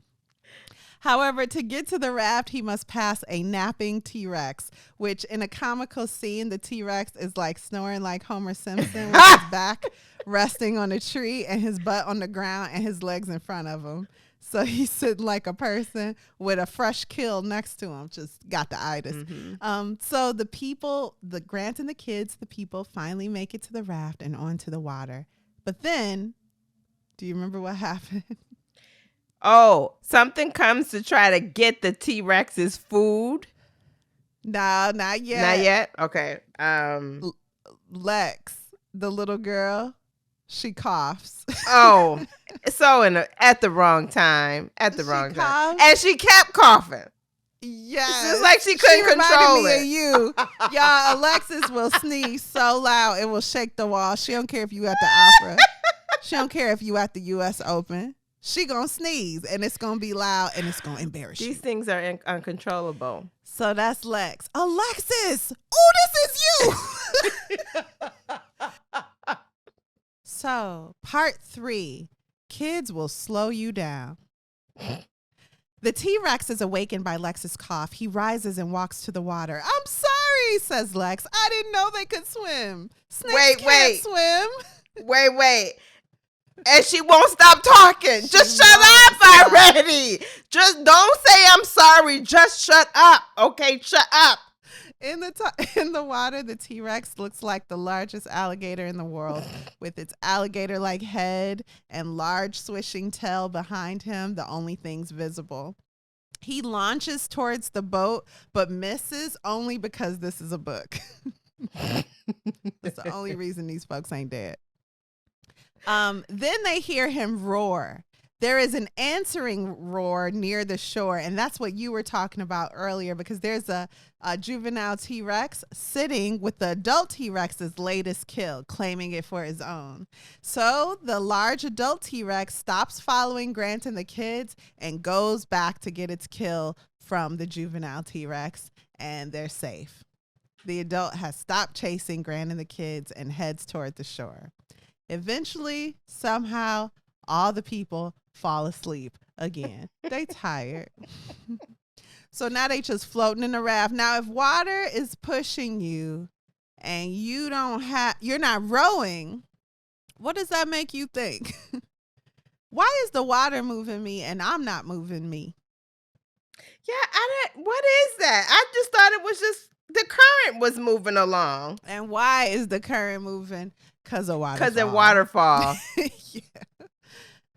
However, to get to the raft, he must pass a napping T-Rex, which in a comical scene, the T-Rex is like snoring like Homer Simpson with his back resting on a tree and his butt on the ground and his legs in front of him. So he's sitting like a person with a fresh kill next to him, just got the itis. So the people, the Grant and the kids, the people finally make it to the raft and onto the water. But then, do you remember what happened? Oh, something comes to try to get the T-Rex's food? No, not yet. Not yet? Okay. Lex, the little girl, she coughs. Oh, so at the wrong time. At the wrong time. And she kept coughing. Yes. It's just like she couldn't control it. Of you. Y'all, Alexis will sneeze so loud it will shake the wall. She don't care if you at the opera. She don't care if you at the U.S. Open. She gonna sneeze and it's gonna be loud and it's gonna embarrass you. These things are uncontrollable. So that's Lex. Alexis! Oh, this is you! So, part 3. Kids will slow you down. The T-Rex is awakened by Lex's cough. He rises and walks to the water. I'm sorry, says Lex. I didn't know they could swim. Snakes can't swim. Wait. And she won't stop talking. Just shut up already. Just don't say I'm sorry. Just shut up. Okay, shut up. In the water, the T-Rex looks like the largest alligator in the world, with its alligator-like head and large swishing tail behind him, the only things visible. He launches towards the boat, but misses only because this is a book. That's the only reason these folks ain't dead. Then they hear him roar. There is an answering roar near the shore, and that's what you were talking about earlier, because there's a juvenile T-Rex sitting with the adult T-Rex's latest kill, claiming it for his own. So the large adult T-Rex stops following Grant and the kids and goes back to get its kill from the juvenile T-Rex, and they're safe. The adult has stopped chasing Grant and the kids and heads toward the shore. Eventually, somehow, all the people fall asleep again. They tired. So now they just floating in the raft. Now, if water is pushing you and you're not rowing, what does that make you think? Why is the water moving me and I'm not moving me? Yeah, what is that? I just thought it was just the current was moving along. And why is the current moving? Because of waterfall. Because of waterfall. Yeah.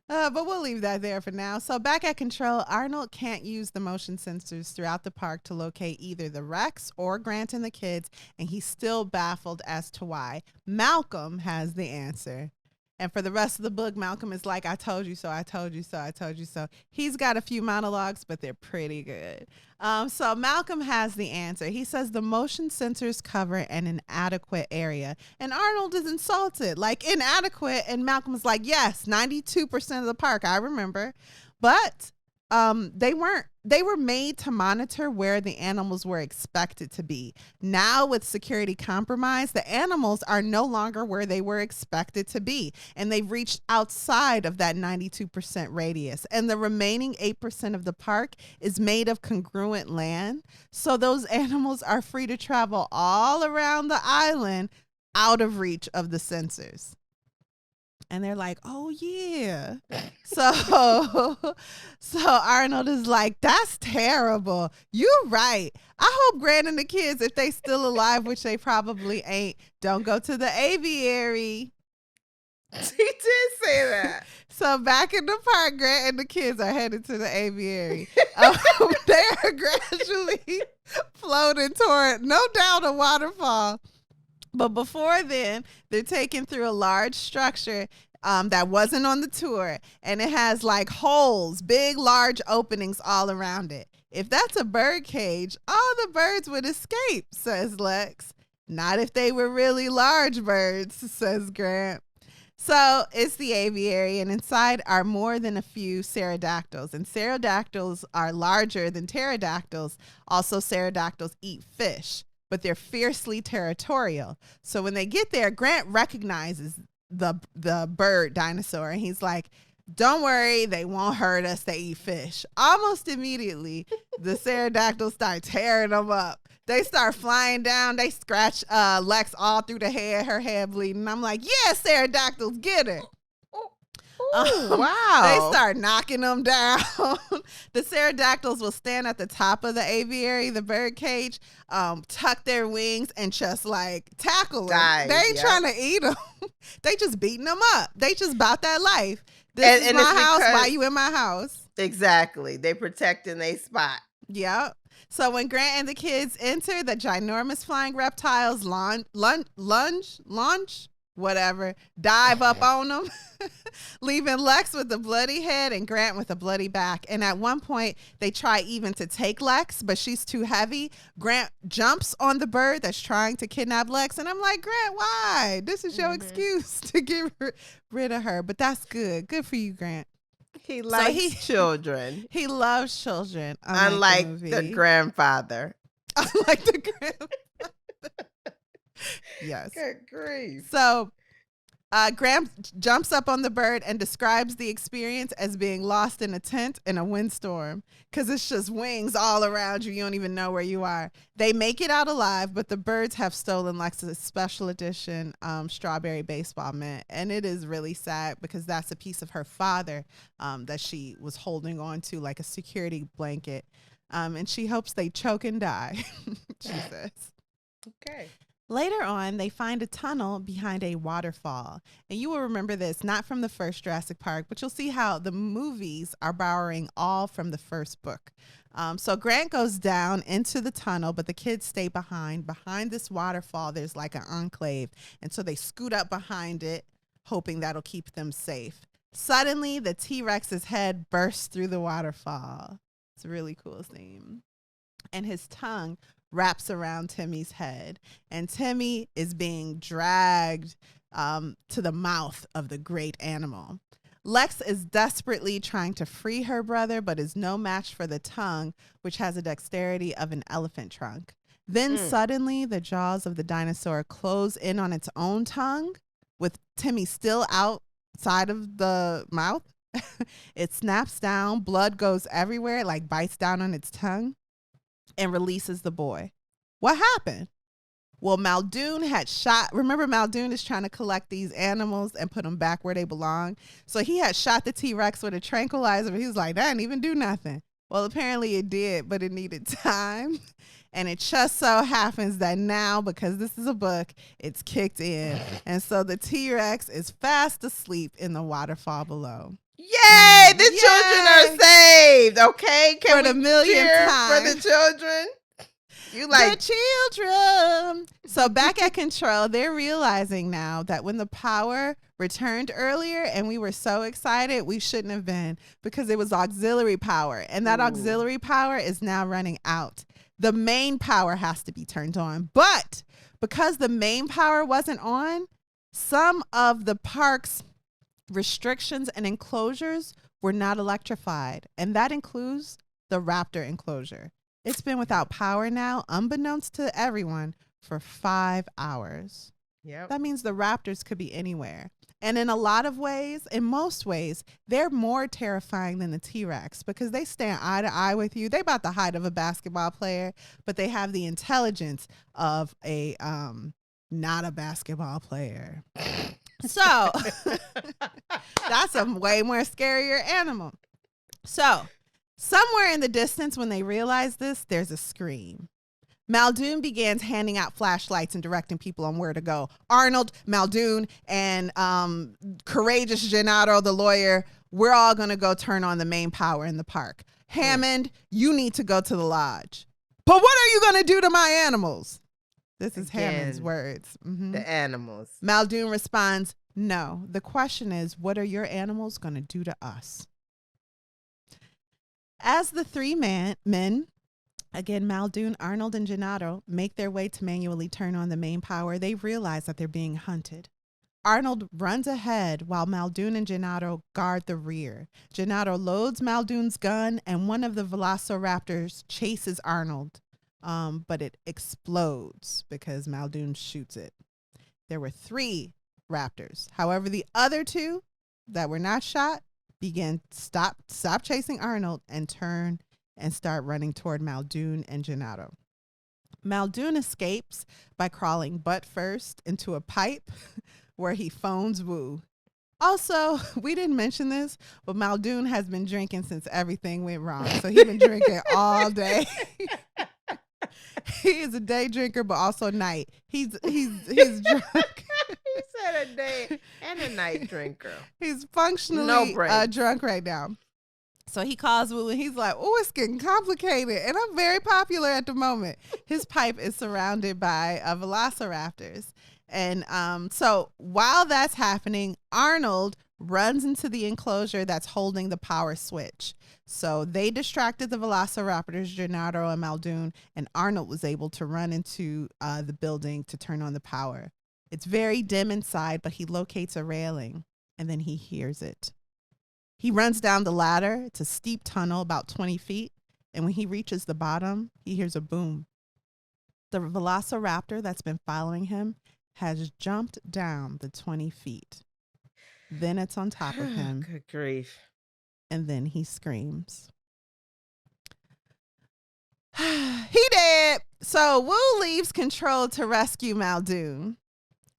But we'll leave that there for now. So back at control, Arnold can't use the motion sensors throughout the park to locate either the Rex or Grant and the kids, and he's still baffled as to why. Malcolm has the answer. And for the rest of the book, Malcolm is like, I told you so, I told you so, I told you so. He's got a few monologues, but they're pretty good. So Malcolm has the answer. He says the motion sensors cover an inadequate area. And Arnold is insulted, like inadequate. And Malcolm's like, yes, 92% of the park, I remember. But they were made to monitor where the animals were expected to be. Now with security compromised, the animals are no longer where they were expected to be, and they've reached outside of that 92% radius, and the remaining 8% of the park is made of congruent land, so those animals are free to travel all around the island out of reach of the sensors. And they're like, oh, yeah. So Arnold is like, that's terrible. You're right. I hope Grant and the kids, if they still alive, which they probably ain't, don't go to the aviary. He did say that. So back in the park, Grant and the kids are headed to the aviary. They are gradually floating toward, no doubt, a waterfall. But before then, they're taken through a large structure that wasn't on the tour. And it has like holes, big, large openings all around it. If that's a bird cage, all the birds would escape, says Lex. Not if they were really large birds, says Grant. So it's the aviary, and inside are more than a few pterodactyls. And pterodactyls are larger than pterodactyls. Also, pterodactyls eat fish, but they're fiercely territorial. So when they get there, Grant recognizes the bird dinosaur, and he's like, don't worry, they won't hurt us. They eat fish. Almost immediately, the pterodactyls start tearing them up. They start flying down. They scratch Lex all through the head, her head bleeding. I'm like, yeah, pterodactyls, get her. Wow. They start knocking them down. The pterodactyls will stand at the top of the aviary, the bird cage, tuck their wings, and just like tackle them. They ain't trying to eat them. They just beating them up. They just about that life. This is my house. Why you in my house? Exactly. They protecting their spot. Yep. So when Grant and the kids enter, the ginormous flying reptiles launch, dive up on them, leaving Lex with a bloody head and Grant with a bloody back. And at one point, they try even to take Lex, but she's too heavy. Grant jumps on the bird that's trying to kidnap Lex. And I'm like, Grant, why? This is your excuse to get rid of her. But that's good. Good for you, Grant. He likes children. He loves children. Unlike the grandfather. Unlike the grandfather. Yes. Good grief. So Grant jumps up on the bird and describes the experience as being lost in a tent in a windstorm, because it's just wings all around you. You don't even know where you are. They make it out alive, but the birds have stolen Lex's special edition strawberry baseball mitt. And it is really sad because that's a piece of her father that she was holding on to like a security blanket. And she hopes they choke and die, she says. Okay. Later on, they find a tunnel behind a waterfall. And you will remember this, not from the first Jurassic Park, but you'll see how the movies are borrowing all from the first book. So Grant goes down into the tunnel, but the kids stay behind. Behind this waterfall, there's like an enclave. And so they scoot up behind it, hoping that'll keep them safe. Suddenly, the T-Rex's head bursts through the waterfall. It's a really cool scene. And his tongue wraps around Timmy's head, and Timmy is being dragged to the mouth of the great animal. Lex is desperately trying to free her brother, but is no match for the tongue, which has a dexterity of an elephant trunk. Then suddenly the jaws of the dinosaur close in on its own tongue, with Timmy still outside of the mouth. It snaps down, blood goes everywhere, it like bites down on its tongue, and releases the boy. What happened? Well, Muldoon had shot. Remember, Muldoon is trying to collect these animals and put them back where they belong. So he had shot the T-Rex with a tranquilizer. He was like, that didn't even do nothing. Well, apparently it did, but it needed time. And it just so happens that now, because this is a book, it's kicked in. And so the T-Rex is fast asleep in the waterfall below. Yay! The children are saved. Okay, can for the millionth time for the children? You like the children. So back at control, they're realizing now that when the power returned earlier and we were so excited, we shouldn't have been, because it was auxiliary power, and that auxiliary power is now running out. The main power has to be turned on, but because the main power wasn't on, some of the park's restrictions and enclosures were not electrified, and that includes the raptor enclosure. It's been without power now, unbeknownst to everyone, for 5 hours. Yep. That means the raptors could be anywhere. And in a lot of ways, in most ways, they're more terrifying than the T-Rex, because they stand eye to eye with you. They about the height of a basketball player, but they have the intelligence of a not a basketball player. So that's a way more scarier animal. So somewhere in the distance, when they realize this, there's a scream. Muldoon begins handing out flashlights and directing people on where to go. Arnold, Muldoon, and courageous Gennaro, the lawyer, we're all going to go turn on the main power in the park. Hammond, you need to go to the lodge. But what are you going to do to my animals? This is Hammond's words. Mm-hmm. The animals. Muldoon responds, no. The question is, what are your animals going to do to us? As the three men, again, Muldoon, Arnold, and Gennaro, make their way to manually turn on the main power, they realize that they're being hunted. Arnold runs ahead while Muldoon and Gennaro guard the rear. Gennaro loads Muldoon's gun, and one of the velociraptors chases Arnold, but it explodes because Muldoon shoots it. There were 3 raptors. However, the other 2 that were not shot began stop chasing Arnold and turn and start running toward Muldoon and Gennaro. Muldoon escapes by crawling butt first into a pipe where he phones Wu. Also, we didn't mention this, but Muldoon has been drinking since everything went wrong. So he's been drinking all day. He is a day drinker, but also night. He's drunk. He said a day and a night drinker. He's functionally drunk right now. So he calls Wu and he's like, oh, it's getting complicated. And I'm very popular at the moment. His pipe is surrounded by velociraptors. And so while that's happening, Arnold runs into the enclosure that's holding the power switch. So they distracted the velociraptors, Gennaro and Muldoon, and Arnold was able to run into the building to turn on the power. It's very dim inside, but he locates a railing and then he hears it. He runs down the ladder. It's a steep tunnel, about 20 feet. And when he reaches the bottom, he hears a boom. The velociraptor that's been following him has jumped down the 20 feet. Then it's on top of him. Good grief. And then he screams. He dead. So Wu leaves control to rescue Muldoon.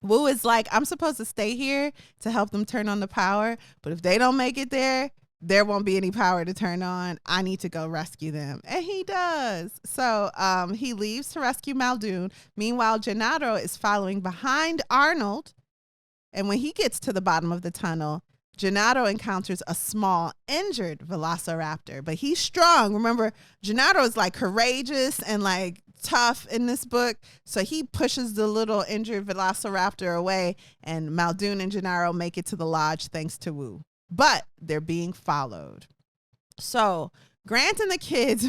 Wu is like, I'm supposed to stay here to help them turn on the power, but if they don't make it there, there won't be any power to turn on. I need to go rescue them. And he does. So he leaves to rescue Muldoon. Meanwhile, Gennaro is following behind Arnold. And when he gets to the bottom of the tunnel, Gennaro encounters a small injured velociraptor, but he's strong. Remember, Gennaro is like courageous and like tough in this book. So he pushes the little injured velociraptor away, and Muldoon and Gennaro make it to the lodge thanks to Wu. But they're being followed. So Grant and the kids,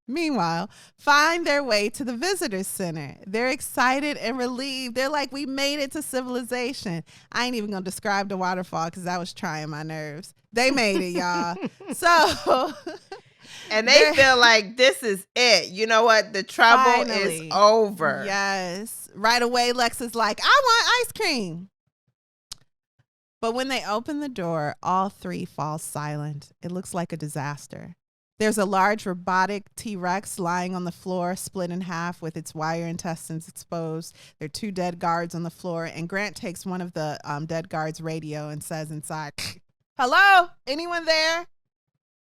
meanwhile, find their way to the visitor center. They're excited and relieved. They're like, we made it to civilization. I ain't even going to describe the waterfall because that was trying my nerves. They made it, y'all. So... And they feel like this is it. You know what? The trouble is over. Yes. Right away, Lex is like, I want ice cream. But when they open the door, all three fall silent. It looks like a disaster. There's a large robotic T-Rex lying on the floor, split in half with its wire intestines exposed. There are 2 dead guards on the floor, and Grant takes one of the dead guards' radio and says inside, "Hello? Anyone there?"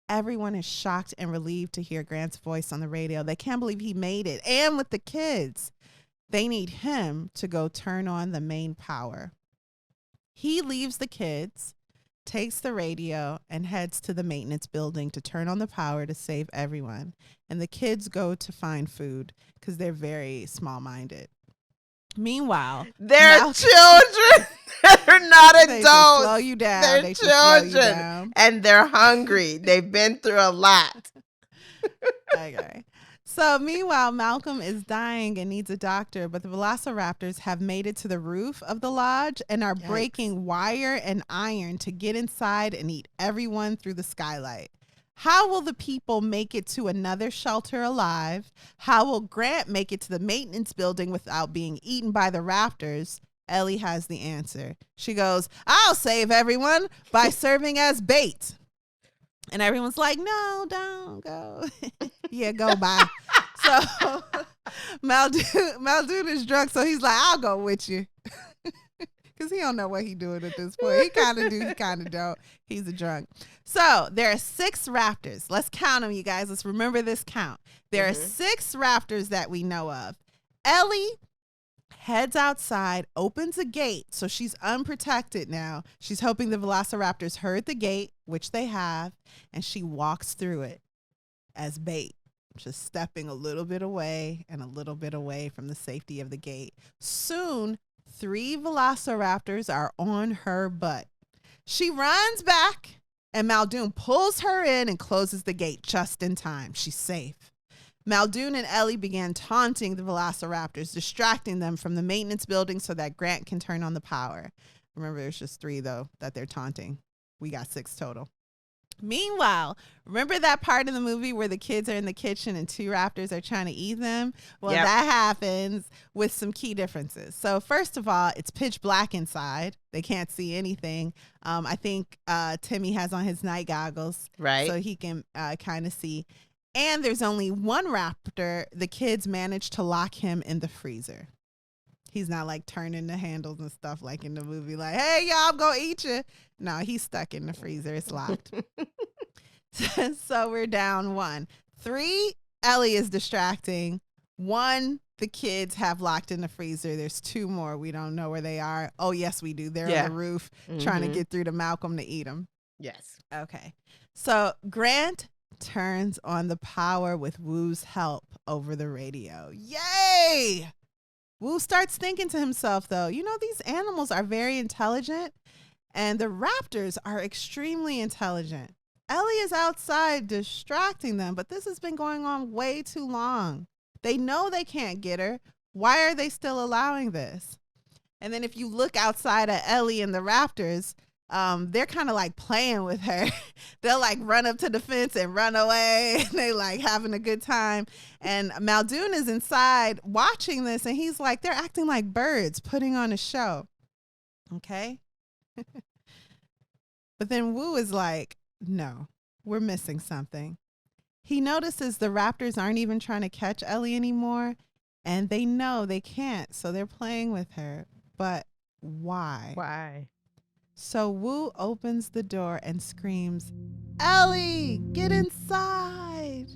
Everyone is shocked and relieved to hear Grant's voice on the radio. They can't believe he made it, and with the kids. They need him to go turn on the main power. He leaves the kids, takes the radio, and heads to the maintenance building to turn on the power to save everyone. And the kids go to find food because they're very small-minded. Meanwhile, they're children. They're not adults. They should slow you down. They're children, and they're hungry. They've been through a lot. Okay. So meanwhile, Malcolm is dying and needs a doctor, but the velociraptors have made it to the roof of the lodge and are breaking wire and iron to get inside and eat everyone through the skylight. How will the people make it to another shelter alive? How will Grant make it to the maintenance building without being eaten by the raptors? Ellie has the answer. She goes, I'll save everyone by serving as bait. And everyone's like, no, don't go. Yeah, go by. So Muldoon is drunk, so he's like, I'll go with you. Because he don't know what he's doing at this point. He kind of do, he kind of don't. He's a drunk. So there are 6 raptors. Let's count them, you guys. Let's remember this count. There are 6 raptors that we know of. Ellie heads outside, opens a gate, so she's unprotected now. She's hoping the velociraptors heard the gate, which they have, and she walks through it as bait, just stepping a little bit away and a little bit away from the safety of the gate. Soon, 3 velociraptors are on her butt. She runs back, and Muldoon pulls her in and closes the gate just in time. She's safe. Muldoon and Ellie began taunting the velociraptors, distracting them from the maintenance building so that Grant can turn on the power. Remember, there's just 3, though, that they're taunting. We got 6 total. Meanwhile, remember that part of the movie where the kids are in the kitchen and 2 raptors are trying to eat them? Well, that happens with some key differences. So first of all, it's pitch black inside. They can't see anything. I think Timmy has on his night goggles, right? So he can kind of see. And there's only 1 raptor. The kids managed to lock him in the freezer. He's not like turning the handles and stuff like in the movie, like, hey, y'all, I'm going to eat you. No, he's stuck in the freezer. It's locked. So we're down 1. 3, Ellie is distracting. 1, the kids have locked in the freezer. There's 2 more. We don't know where they are. Oh, yes, we do. They're on the roof trying to get through to Malcolm to eat them. Yes. Okay. So Grant turns on the power with Wu's help over the radio. Yay! Wu starts thinking to himself, though, you know, these animals are very intelligent, and the raptors are extremely intelligent. Ellie is outside distracting them, but this has been going on way too long. They know they can't get her. Why are they still allowing this? And then if you look outside at Ellie and the raptors, they're kind of like playing with her. They'll like run up to the fence and run away. And they like having a good time. And Muldoon is inside watching this, and he's like, they're acting like birds putting on a show. Okay. But then Wu is like, no, we're missing something. He notices the raptors aren't even trying to catch Ellie anymore, and they know they can't. So they're playing with her. But why? Why? So Wu opens the door and screams, "Ellie, get inside!"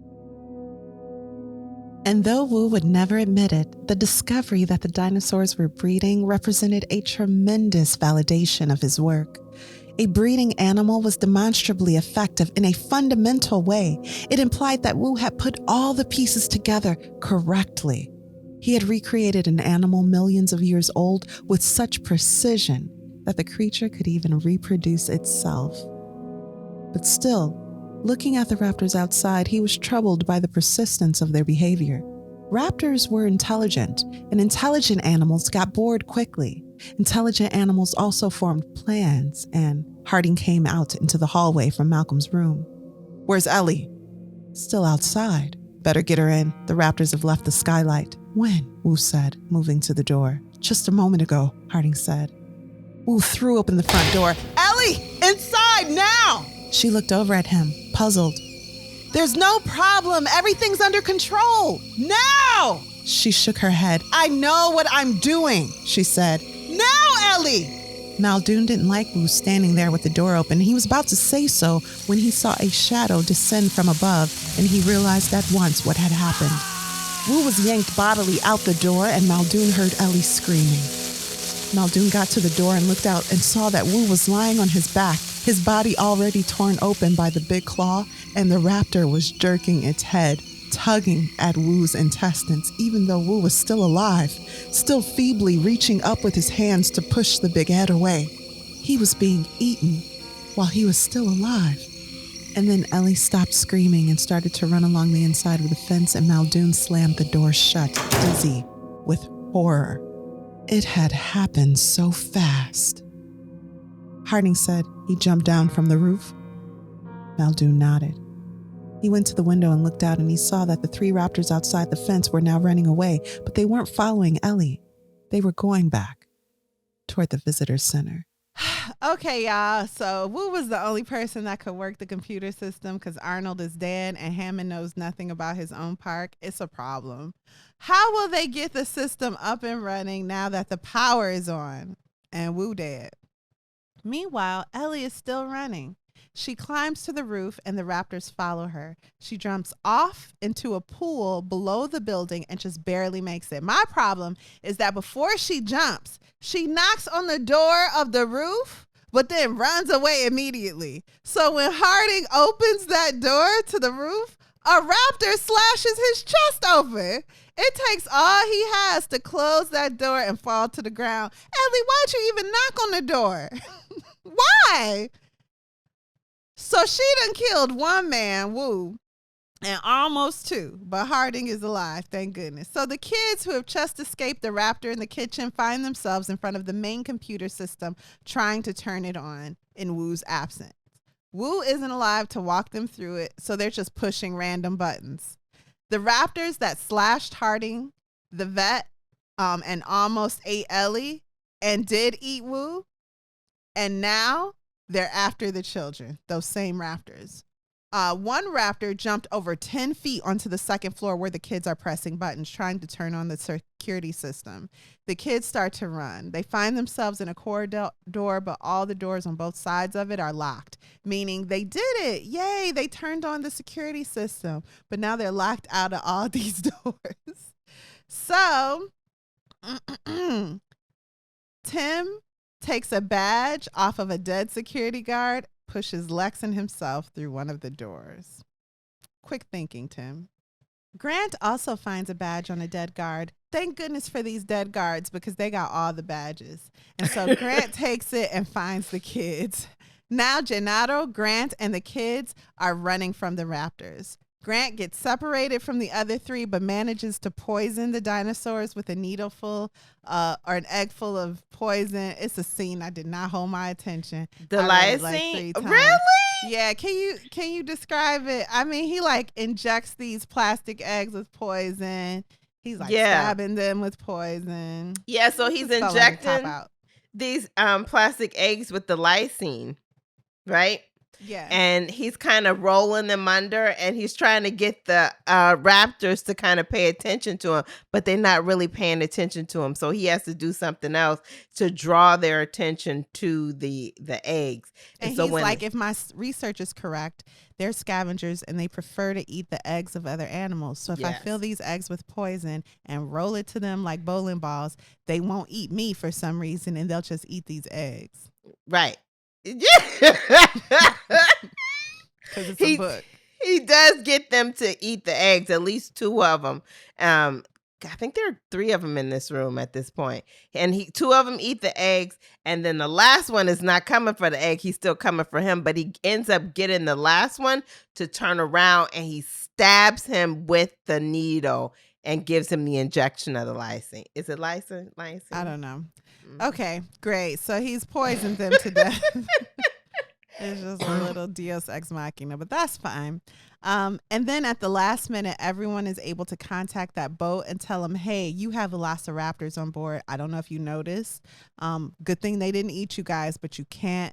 And though Wu would never admit it, the discovery that the dinosaurs were breeding represented a tremendous validation of his work. A breeding animal was demonstrably effective in a fundamental way. It implied that Wu had put all the pieces together correctly. He had recreated an animal millions of years old with such precision that the creature could even reproduce itself. But still, looking at the raptors outside, he was troubled by the persistence of their behavior. Raptors were intelligent, and intelligent animals got bored quickly. Intelligent animals also formed plans, and Harding came out into the hallway from Malcolm's room. "Where's Ellie?" "Still outside." "Better get her in. The raptors have left the skylight." "When?" Wu said, moving to the door. "Just a moment ago," Harding said. Wu threw open the front door. "Ellie, inside now!" She looked over at him, puzzled. "There's no problem. Everything's under control. Now!" She shook her head. "I know what I'm doing," she said. "Now, Ellie!" Muldoon didn't like Wu standing there with the door open. He was about to say so when he saw a shadow descend from above, and he realized at once what had happened. Wu was yanked bodily out the door, and Muldoon heard Ellie screaming. Muldoon got to the door and looked out and saw that Wu was lying on his back, his body already torn open by the big claw, and the raptor was jerking its head, tugging at Wu's intestines, even though Wu was still alive, still feebly reaching up with his hands to push the big head away. He was being eaten while he was still alive. And then Ellie stopped screaming and started to run along the inside of the fence, and Muldoon slammed the door shut, dizzy with horror. It had happened so fast. Harding said he jumped down from the roof. Muldoon nodded. He went to the window and looked out, and he saw that the 3 raptors outside the fence were now running away, but they weren't following Ellie. They were going back toward the visitor center. Okay, y'all. So Wu was the only person that could work the computer system because Arnold is dead and Hammond knows nothing about his own park. It's a problem. How will they get the system up and running now that the power is on and Wu dead? Meanwhile, Ellie is still running. She climbs to the roof and the raptors follow her. She jumps off into a pool below the building and just barely makes it. My problem is that before she jumps, she knocks on the door of the roof, but then runs away immediately. So when Harding opens that door to the roof, a raptor slashes his chest open. It takes all he has to close that door and fall to the ground. Ellie, why'd you even knock on the door? Why? So she done killed 1 man, Wu, and almost 2, but Harding is alive, thank goodness. So the kids who have just escaped the raptor in the kitchen find themselves in front of the main computer system trying to turn it on in Wu's absence. Wu isn't alive to walk them through it, so they're just pushing random buttons. The raptors that slashed Harding, the vet, and almost ate Ellie and did eat Wu, and now they're after the children, those same raptors. One raptor jumped over 10 feet onto the second floor where the kids are pressing buttons, trying to turn on the security system. The kids start to run. They find themselves in a corridor, but all the doors on both sides of it are locked, meaning they did it. Yay, they turned on the security system, but now they're locked out of all these doors. So, Tim takes a badge off of a dead security guard, pushes Lex and himself through one of the doors. Quick thinking, Tim. Grant also finds a badge on a dead guard. Thank goodness for these dead guards because they got all the badges. And so Grant takes it and finds the kids. Now Gennaro, Grant, and the kids are running from the raptors. Grant gets separated from the other 3, but manages to poison the dinosaurs with a needle full or an egg full of poison. It's a scene I did not hold my attention. The lysine? Like really? Yeah. Can you describe it? I mean, he like injects these plastic eggs with poison. He's like stabbing them with poison. Yeah. So he's injecting these plastic eggs with the lysine, right? Yeah. And he's kind of rolling them under, and he's trying to get the raptors to kind of pay attention to him, but they're not really paying attention to him. So he has to do something else to draw their attention to the eggs. And so he's like, if my research is correct, they're scavengers and they prefer to eat the eggs of other animals. So if I fill these eggs with poison and roll it to them like bowling balls, they won't eat me for some reason, and they'll just eat these eggs. Right. Because it's a book. He does get them to eat the eggs, at least 2 of them. I think there are 3 of them in this room at this point. And 2 of them eat the eggs, and then the last one is not coming for the egg. He's still coming for him, but he ends up getting the last one to turn around, and he stabs him with the needle and gives him the injection of the lysine. Is it lysine? I don't know. Okay, great. So he's poisoned them to death. It's just a little Deus Ex Machina, but that's fine. And then at the last minute, everyone is able to contact that boat and tell them, hey, you have velociraptors on board. I don't know if you noticed. Good thing they didn't eat you guys, but you can't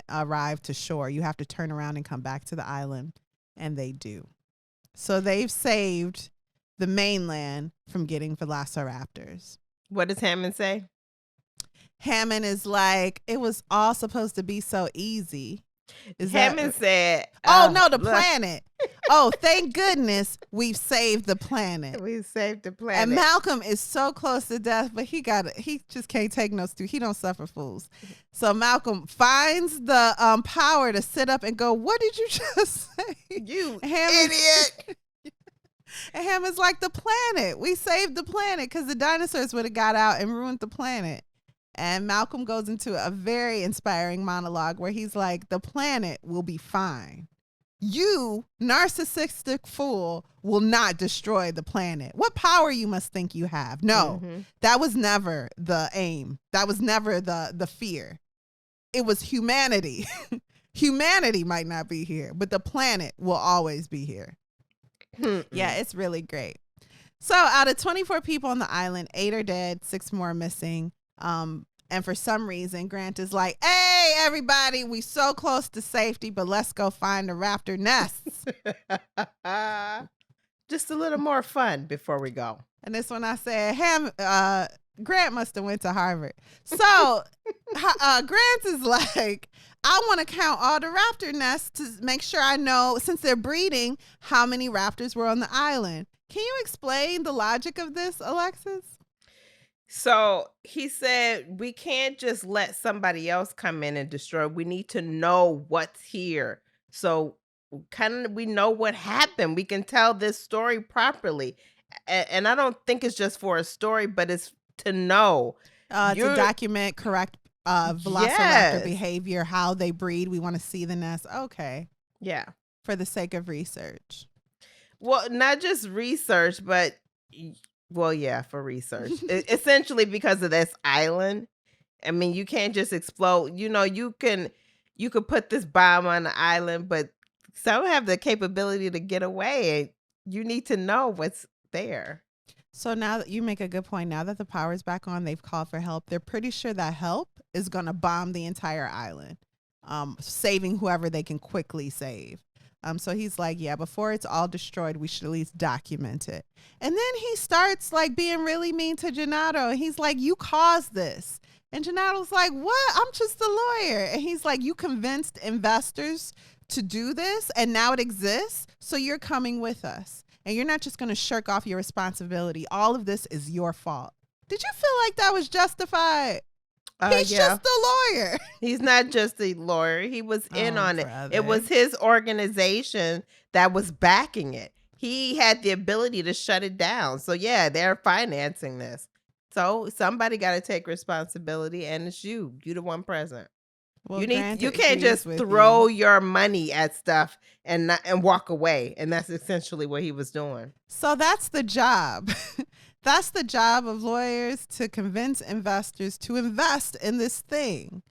arrive to shore. You have to turn around and come back to the island. And they do. So they've saved the mainland from getting velociraptors. What does Hammond say? Hammond is like, it was all supposed to be so easy. Hammond said, oh, no, the planet. Oh, thank goodness we've saved the planet. We've saved the planet. And Malcolm is so close to death, but he just can't take no stew. He don't suffer fools. So Malcolm finds the power to sit up and go, what did you just say? You idiot. And Hammond's like, the planet. We saved the planet because the dinosaurs would have got out and ruined the planet. And Malcolm goes into a very inspiring monologue where he's like, the planet will be fine. You, narcissistic fool, will not destroy the planet. What power you must think you have? No, that was never the aim. That was never the fear. It was humanity. Humanity might not be here, but the planet will always be here. Yeah, it's really great. So out of 24 people on the island, 8 are dead, 6 more are missing. And for some reason, Grant is like, hey, everybody, we so close to safety, but let's go find the raptor nests. Just a little more fun before we go. And this one I said, Grant must have went to Harvard. So Grant is like, I want to count all the raptor nests to make sure I know, since they're breeding, how many raptors were on the island. Can you explain the logic of this, Alexis? So he said, we can't just let somebody else come in and destroy. We need to know what's here. So we know what happened. We can tell this story properly. And I don't think it's just for a story, but it's to know. To document correct velociraptor behavior, how they breed. We want to see the nest. Okay. Yeah. For the sake of research. Well, not just research, but for research. Essentially because of this island. I mean, you can't just explode. You know, you could put this bomb on the island, but some have the capability to get away. You need to know what's there. So now that you make a good point, now that the power's back on, they've called for help. They're pretty sure that help is going to bomb the entire island, saving whoever they can quickly save. So he's like, yeah, before it's all destroyed, we should at least document it. And then he starts like being really mean to Gennaro. And he's like, you caused this. And Gennaro's like, what? I'm just a lawyer. And he's like, you convinced investors to do this and now it exists. So you're coming with us. And you're not just going to shirk off your responsibility. All of this is your fault. Did you feel like that was justified? He's just a lawyer. He's not just a lawyer. He was in on it. It was his organization that was backing it. He had the ability to shut it down. So, yeah, they're financing this. So somebody got to take responsibility, and it's you. You're the one present. Well, you can't just throw your money at stuff and walk away. And that's essentially what he was doing. So that's the job. That's the job of lawyers, to convince investors to invest in this thing.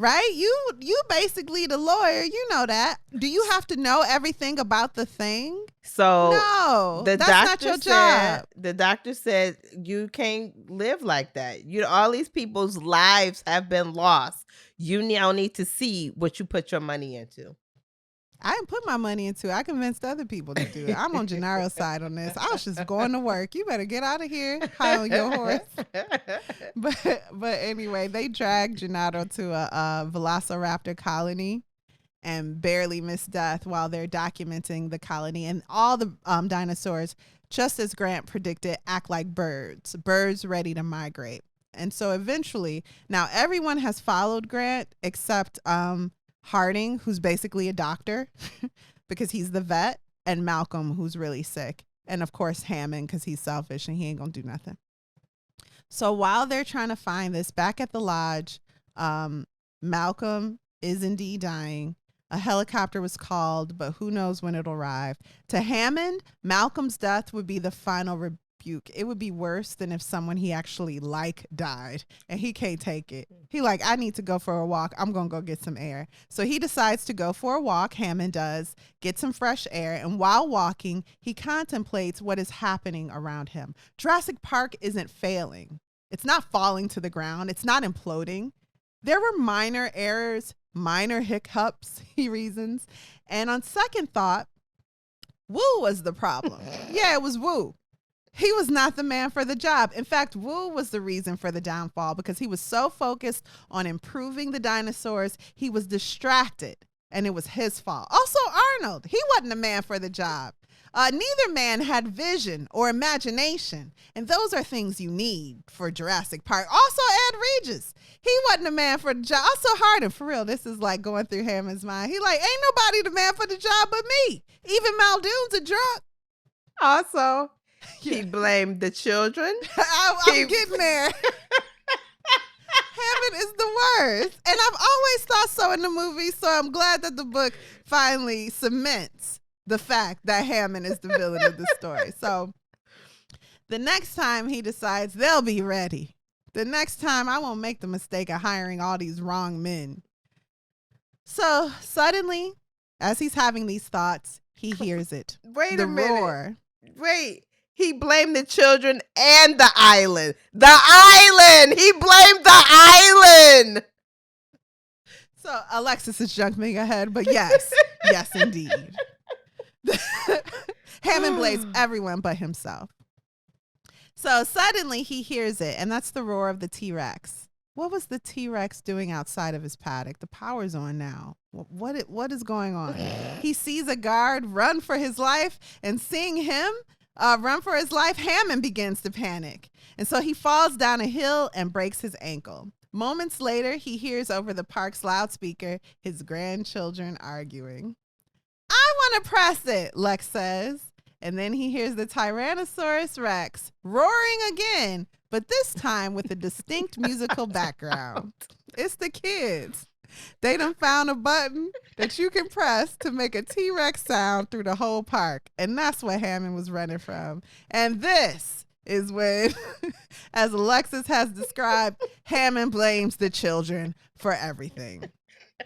Right? You basically the lawyer, you know that. Do you have to know everything about the thing? So no, that's not your job. The doctor said you can't live like that. All these people's lives have been lost. You now need to see what you put your money into. I didn't put my money into it. I convinced other people to do it. I'm on Gennaro's side on this. I was just going to work. You better get out of here, high on your horse. But anyway, they dragged Gennaro to a velociraptor colony and barely missed death while they're documenting the colony. And all the dinosaurs, just as Grant predicted, act like birds ready to migrate. And so eventually, now everyone has followed Grant except Harding, who's basically a doctor because he's the vet, and Malcolm, who's really sick. And of course, Hammond, because he's selfish and he ain't going to do nothing. So while they're trying to find this, back at the lodge, Malcolm is indeed dying. A helicopter was called, but who knows when it'll arrive. To Hammond, Malcolm's death would be the final rebuke. It would be worse than if someone he actually died, and he can't take it. He I need to go for a walk. I'm going to go get some air. So he decides to go for a walk, Hammond does, get some fresh air, and while walking, he contemplates what is happening around him. Jurassic Park isn't failing. It's not falling to the ground. It's not imploding. There were minor errors, minor hiccups, he reasons. And on second thought, Wu was the problem. Yeah, it was Wu. He was not the man for the job. In fact, Wu was the reason for the downfall because he was so focused on improving the dinosaurs, he was distracted, and it was his fault. Also, Arnold, he wasn't the man for the job. Neither man had vision or imagination, and those are things you need for Jurassic Park. Also, Ed Regis, he wasn't the man for the job. Also, Hardin, for real, this is going through Hammond's mind. He ain't nobody the man for the job but me. Even Muldoon's a drunk. Also, he blamed the children. I'm getting there. Hammond is the worst. And I've always thought so in the movie, so I'm glad that the book finally cements the fact that Hammond is the villain of the story. So the next time he decides they'll be ready. The next time I won't make the mistake of hiring all these wrong men. So suddenly, as he's having these thoughts, he hears it. Wait a minute. Roar. Wait. He blamed the children and the island. The island! He blamed the island! So Alexis is jumping ahead, but yes. Yes, indeed. Hammond blames everyone but himself. So suddenly he hears it, and that's the roar of the T-Rex. What was the T-Rex doing outside of his paddock? The power's on now. What is going on? He sees a guard run for his life, and seeing him run for his life, Hammond begins to panic. And so he falls down a hill and breaks his ankle. Moments later, he hears over the park's loudspeaker his grandchildren arguing. I want to press it, Lex says. And then he hears the Tyrannosaurus Rex roaring again, but this time with a distinct musical background. It's the kids. They done found a button that you can press to make a T-Rex sound through the whole park. And that's what Hammond was running from. And this is when, as Alexis has described, Hammond blames the children for everything.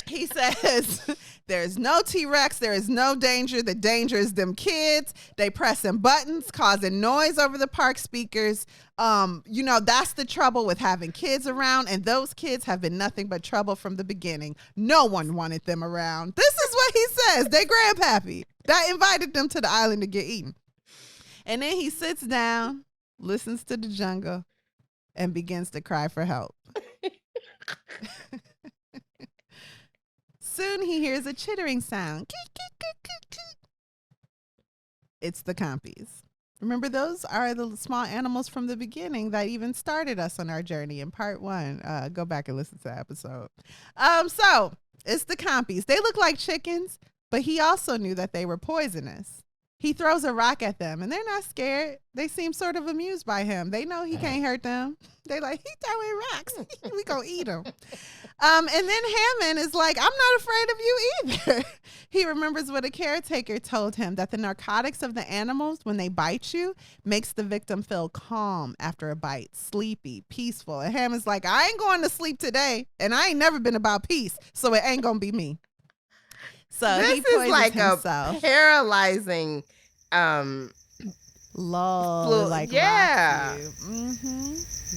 He says, there's no T-Rex, there is no danger. The danger is them kids. They pressing buttons, causing noise over the park speakers. That's the trouble with having kids around, and those kids have been nothing but trouble from the beginning. No one wanted them around. This is what he says. They grandpappy that invited them to the island to get eaten. And then he sits down, listens to the jungle, and begins to cry for help. Soon he hears a chittering sound. It's the compies. Remember, those are the small animals from the beginning that even started us on our journey in part 1. Go back and listen to that episode. So it's the compies. They look like chickens, but he also knew that they were poisonous. He throws a rock at them, and they're not scared. They seem sort of amused by him. They know he can't hurt them. They like, he throwing rocks. We gonna eat him. And then Hammond is like, I'm not afraid of you either. He remembers what a caretaker told him, that the narcotics of the animals, when they bite you, makes the victim feel calm after a bite, sleepy, peaceful. And Hammond's like, I ain't going to sleep today, and I ain't never been about peace, so it ain't gonna be me. So this he poisons is like himself. A paralyzing lull, like yeah.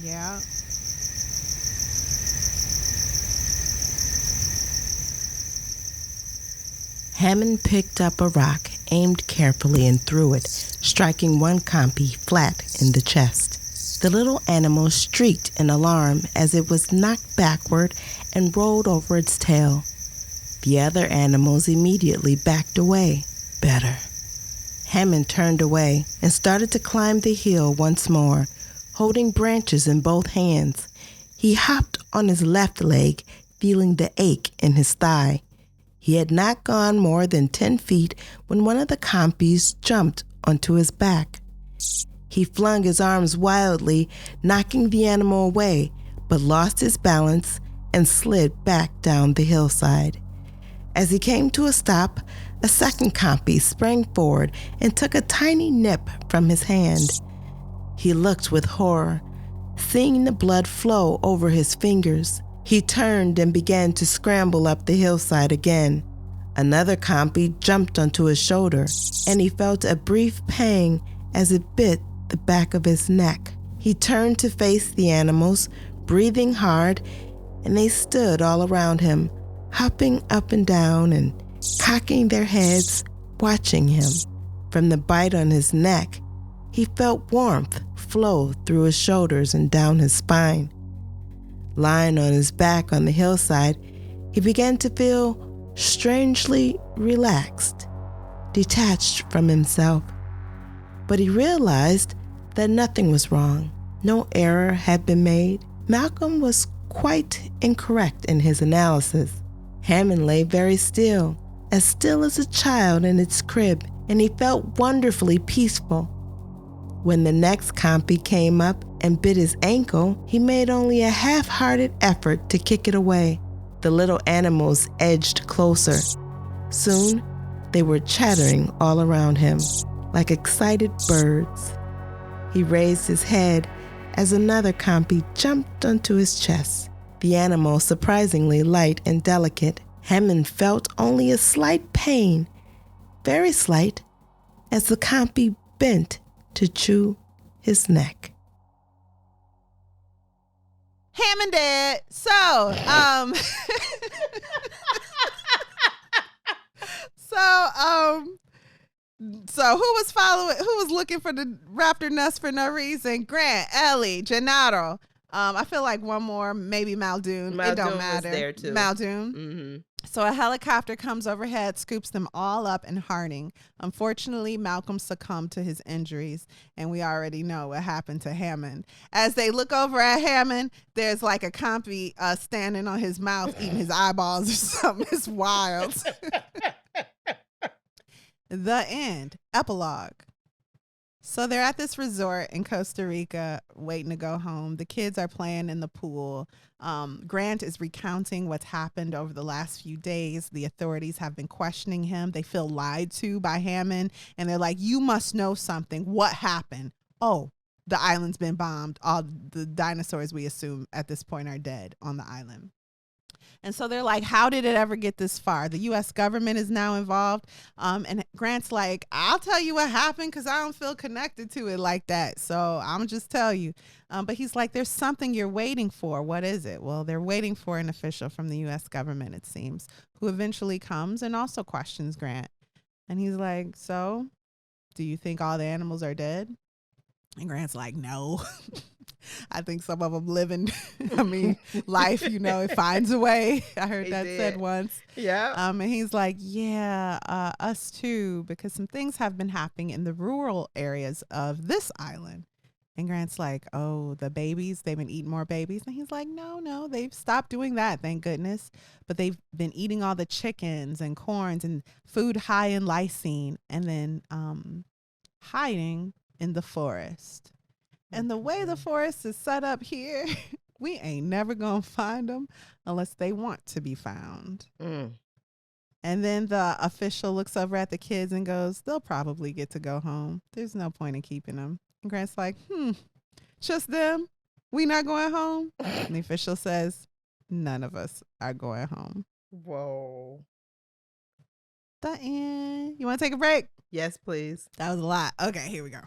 Yeah. Hammond picked up a rock, aimed carefully, and threw it, striking one compy flat in the chest. The little animal shrieked in alarm as it was knocked backward and rolled over its tail. The other animals immediately backed away. Better. Hammond turned away and started to climb the hill once more, holding branches in both hands. He hopped on his left leg, feeling the ache in his thigh. He had not gone more than 10 feet when one of the compies jumped onto his back. He flung his arms wildly, knocking the animal away, but lost his balance and slid back down the hillside. As he came to a stop, a second compy sprang forward and took a tiny nip from his hand. He looked with horror, seeing the blood flow over his fingers. He turned and began to scramble up the hillside again. Another compy jumped onto his shoulder, and he felt a brief pang as it bit the back of his neck. He turned to face the animals, breathing hard, and they stood all around him, hopping up and down and cocking their heads, watching him. From the bite on his neck, he felt warmth flow through his shoulders and down his spine. Lying on his back on the hillside, he began to feel strangely relaxed, detached from himself. But he realized that nothing was wrong. No error had been made. Malcolm was quite incorrect in his analysis. Hammond lay very still as a child in its crib, and he felt wonderfully peaceful. When the next compy came up and bit his ankle, he made only a half-hearted effort to kick it away. The little animals edged closer. Soon, they were chattering all around him, like excited birds. He raised his head as another compy jumped onto his chest. The animal surprisingly light and delicate. Hammond felt only a slight pain, very slight, as the compy bent to chew his neck. Hammond dead. So who was looking for the raptor nest for no reason? Grant, Ellie, Gennaro. I feel like one more, maybe Muldoon. It don't matter. Was there too. Muldoon. Mm-hmm. So a helicopter comes overhead, scoops them all up in Harding. Unfortunately, Malcolm succumbed to his injuries, and we already know what happened to Hammond. As they look over at Hammond, there's like a compy standing on his mouth, eating his eyeballs or something. It's wild. The end. Epilogue. So they're at this resort in Costa Rica waiting to go home. The kids are playing in the pool. Grant is recounting what's happened over the last few days. The authorities have been questioning him. They feel lied to by Hammond, and they're like, you must know something. What happened? Oh, the island's been bombed. All the dinosaurs, we assume at this point, are dead on the island. And so they're like, how did it ever get this far? The U.S. government is now involved. And Grant's like, I'll tell you what happened because I don't feel connected to it like that. So I'm just tell you. But he's like, there's something you're waiting for. What is it? Well, they're waiting for an official from the U.S. government, it seems, who eventually comes and also questions Grant. And he's like, so do you think all the animals are dead? And Grant's like, no. I think some of them living, life, it finds a way. I heard that said once. Yeah. And he's like, yeah, us too, because some things have been happening in the rural areas of this island. And Grant's like, oh, the babies, they've been eating more babies. And he's like, no, they've stopped doing that, thank goodness. But they've been eating all the chickens and corns and food high in lysine, and then hiding in the forest. And the way the forest is set up here, we ain't never going to find them unless they want to be found. And then the official looks over at the kids and goes, they'll probably get to go home. There's no point in keeping them. And Grant's like, just them? We not going home? And the official says, none of us are going home. Whoa. The end. You want to take a break? Yes, please. That was a lot. Okay, here we go.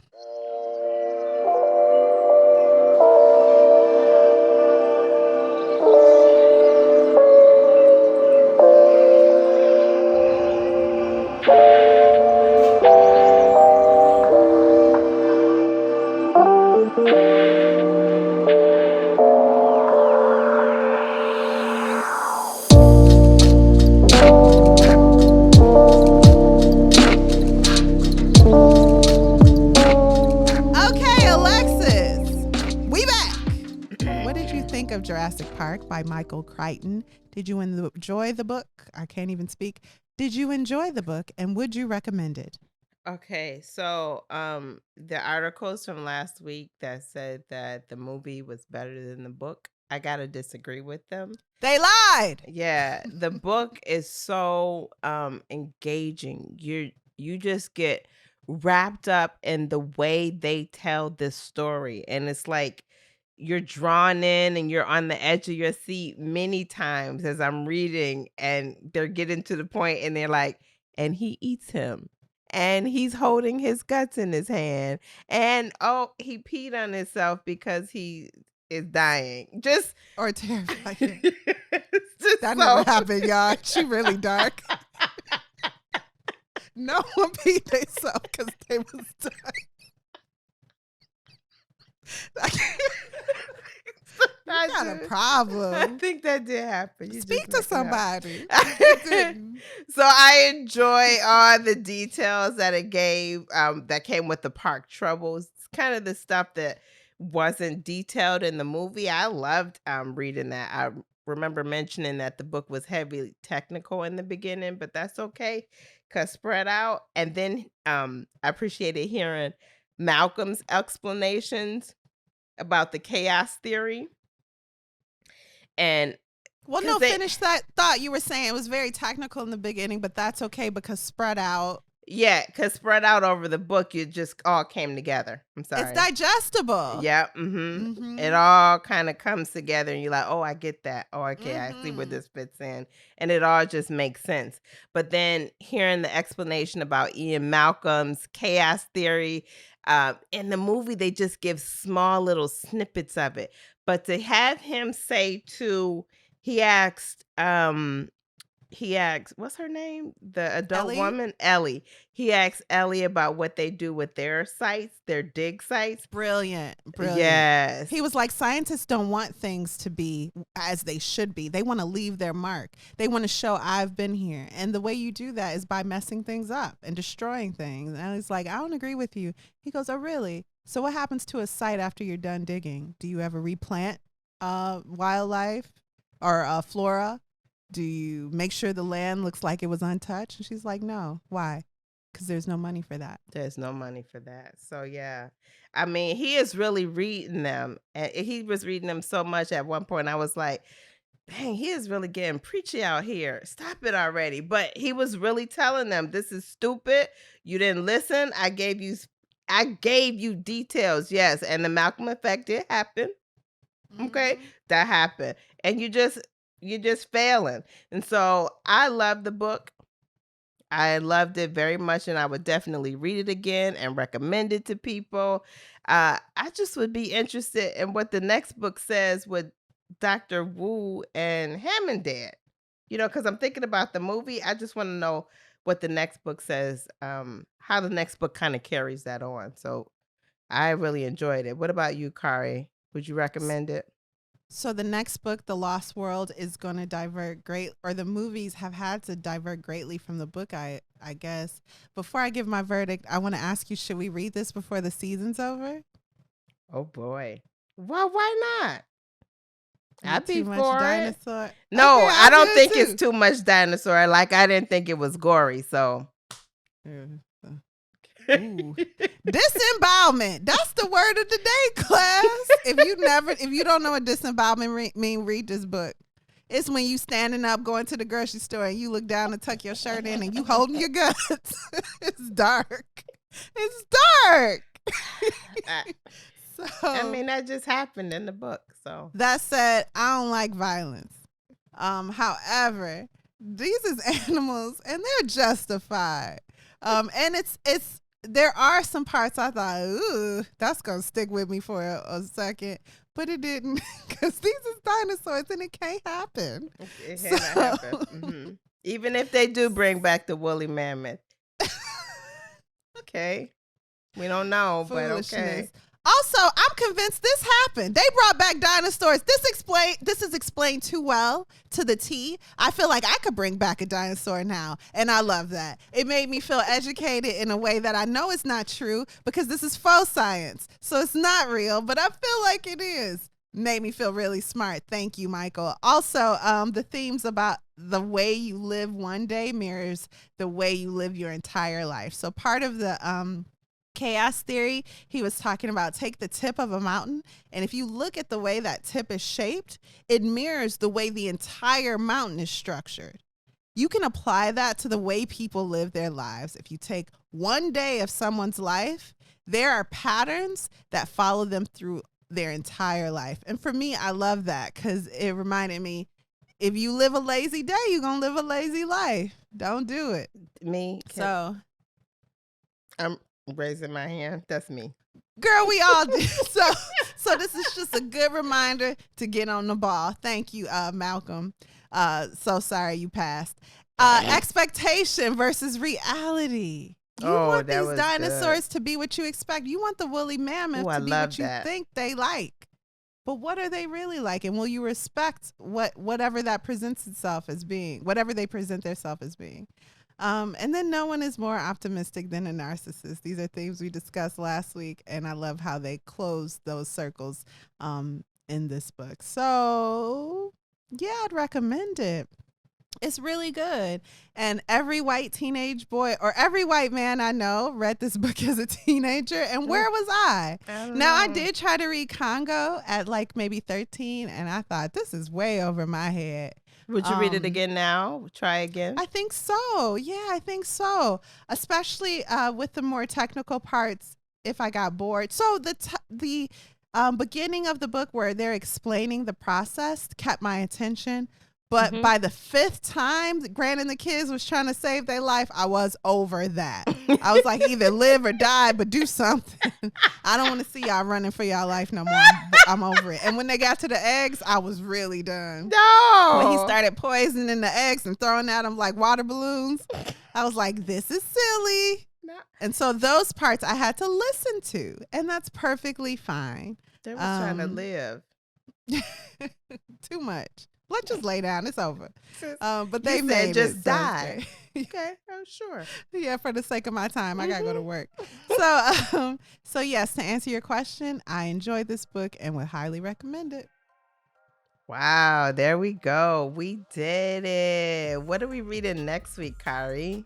Jurassic Park by Michael Chrichton. Did you enjoy the book? I can't even speak. Did you enjoy the book, and would you recommend it? Okay, so the articles from last week that said that the movie was better than the book, I gotta disagree with them. They lied. Yeah, the book is so engaging. You just get wrapped up in the way they tell this story, and it's like you're drawn in and you're on the edge of your seat many times as I'm reading, and they're getting to the point and they're like, and he eats him. And he's holding his guts in his hand. And oh, he peed on himself because he is dying. Just Or terrifying. just That so never happened, y'all. She really dark. No one peed themselves because they was dying. You got a I problem. think that did happen. You Speak just to making it up. somebody. So I enjoy all the details that it gave that came with the park troubles. It's kind of the stuff that wasn't detailed in the movie. I loved reading that. I remember mentioning that the book was heavily technical in the beginning, but that's okay because spread out. And then I appreciated hearing Malcolm's explanations about the chaos theory. And Well, no, finish that thought. You were saying it was very technical in the beginning, but that's okay because spread out. Yeah, because spread out over the book, it just all came together. I'm sorry. It's digestible. Yeah. It all kind of comes together and you're like, oh, I get that. Oh, okay, I see where this fits in. And it all just makes sense. But then hearing the explanation about Ian Malcolm's chaos theory, in the movie, they just give small little snippets of it. But to have him say he asked, what's her name? The adult woman, Ellie. He asked Ellie about what they do with their sites, their dig sites. Brilliant. Yes. He was like, scientists don't want things to be as they should be. They want to leave their mark. They want to show I've been here. And the way you do that is by messing things up and destroying things. And he's like, I don't agree with you. He goes, oh, really? So what happens to a site after you're done digging? Do you ever replant wildlife or flora? Do you make sure the land looks like it was untouched? And she's like, no. Why? Because there's no money for that. There's no money for that. So, yeah. I mean, he is really reading them. And he was reading them so much at one point. I was like, dang, he is really getting preachy out here. Stop it already. But he was really telling them, this is stupid. You didn't listen. I gave you details. Yes. And the Malcolm effect did happen. Okay. That happened. And you're just failing. And so I love the book. I loved it very much, and I would definitely read it again and recommend it to people. I just would be interested in what the next book says with Dr. Wu and Hammond did. Because I'm thinking about the movie. I just want to know what the next book says, how the next book kind of carries that on. So I really enjoyed it. What about you, Kari? Would you recommend it? So the next book, The Lost World, is going to the movies have had to divert greatly from the book, I guess. Before I give my verdict, I want to ask you, should we read this before the season's over? Oh, boy. Well, why not? I'd be much for dinosaur. it. No, Okay, I don't think too. it's too much dinosaur. Like, I didn't think it was gory, so. Ooh. Disembowelment. That's the word of the day, class. If you don't know what disembowelment mean, read this book. It's when you standing up going to the grocery store and you look down and tuck your shirt in and you holding your guts. It's dark. It's dark. So I mean, that just happened in the book. So that said, I don't like violence. However, these is animals and they're justified. And it's there are some parts I thought, ooh, that's gonna stick with me for a second, but it didn't, because these is dinosaurs and it can't happen. It cannot happen. Mm-hmm. Even if they do bring back the woolly mammoth. Okay, we don't know, but okay. Also, I'm convinced this happened. They brought back dinosaurs. This is explained too well to the T. I feel like I could bring back a dinosaur now, and I love that. It made me feel educated in a way that I know is not true because this is faux science, so it's not real, but I feel like it is. made me feel really smart. Thank you, Michael. Also, the themes about the way you live one day mirrors the way you live your entire life. So part of the chaos theory, he was talking about take the tip of a mountain, and if you look at the way that tip is shaped, it mirrors the way the entire mountain is structured. You can apply that to the way people live their lives. If you take one day of someone's life, there are patterns that follow them through their entire life. And for me, I love that because it reminded me, if you live a lazy day, you're going to live a lazy life. Don't do it. So I'm raising my hand. That's me. Girl, we all do. So this is just a good reminder to get on the ball. Thank you, Malcolm. So sorry you passed. Expectation versus reality. You want these dinosaurs to be what you expect. You want the woolly mammoth to be what you think they like. But what are they really like? And will you respect whatever that presents itself as being, whatever they present themselves as being? And then no one is more optimistic than a narcissist. These are things we discussed last week, and I love how they close those circles in this book. So yeah, I'd recommend it. It's really good. And every white teenage boy or every white man I know read this book as a teenager. And where was I? I did try to read Congo at like maybe 13, and I thought, this is way over my head. Would you read it again now? Try again? I think so. Yeah, I think so. Especially with the more technical parts if I got bored. So the beginning of the book where they're explaining the process kept my attention. But by the 5th time Grant and the kids was trying to save their life, I was over that. I was like, either live or die, but do something. I don't want to see y'all running for y'all life no more. I'm over it. And when they got to the eggs, I was really done. No. When he started poisoning the eggs and throwing at them like water balloons, I was like, this is silly. No. And so those parts I had to listen to, and that's perfectly fine. They were trying to live. Too much. Let's just lay down. It's over. But they made just it. Die. Okay, oh sure. Yeah, for the sake of my time, I gotta go to work. So yes, to answer your question, I enjoyed this book and would highly recommend it. Wow, there we go. We did it. What are we reading next week, Kari?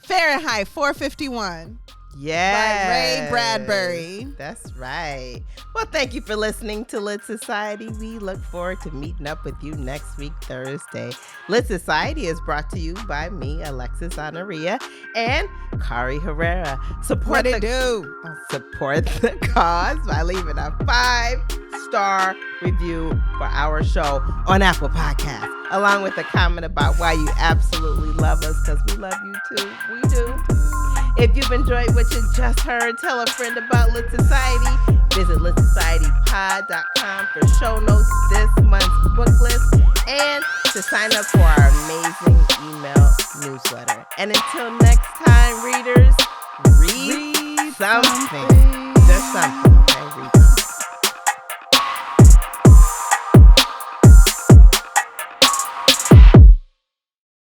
Fahrenheit 451. Yeah, by Ray Bradbury. That's right. Well, thank you for listening to Lit Society. We look forward to meeting up with you next week, Thursday. Lit Society is brought to you by me, Alexis Honoria, and Kari Herrera. Support the cause by leaving a 5-star review for our show on Apple Podcasts, along with a comment about why you absolutely love us, because we love you too. We do. If you've enjoyed what you just heard, tell a friend about Lit Society. Visit litsocietypod.com for show notes, this month's book list, and to sign up for our amazing email newsletter. And until next time, readers, read something. Just something.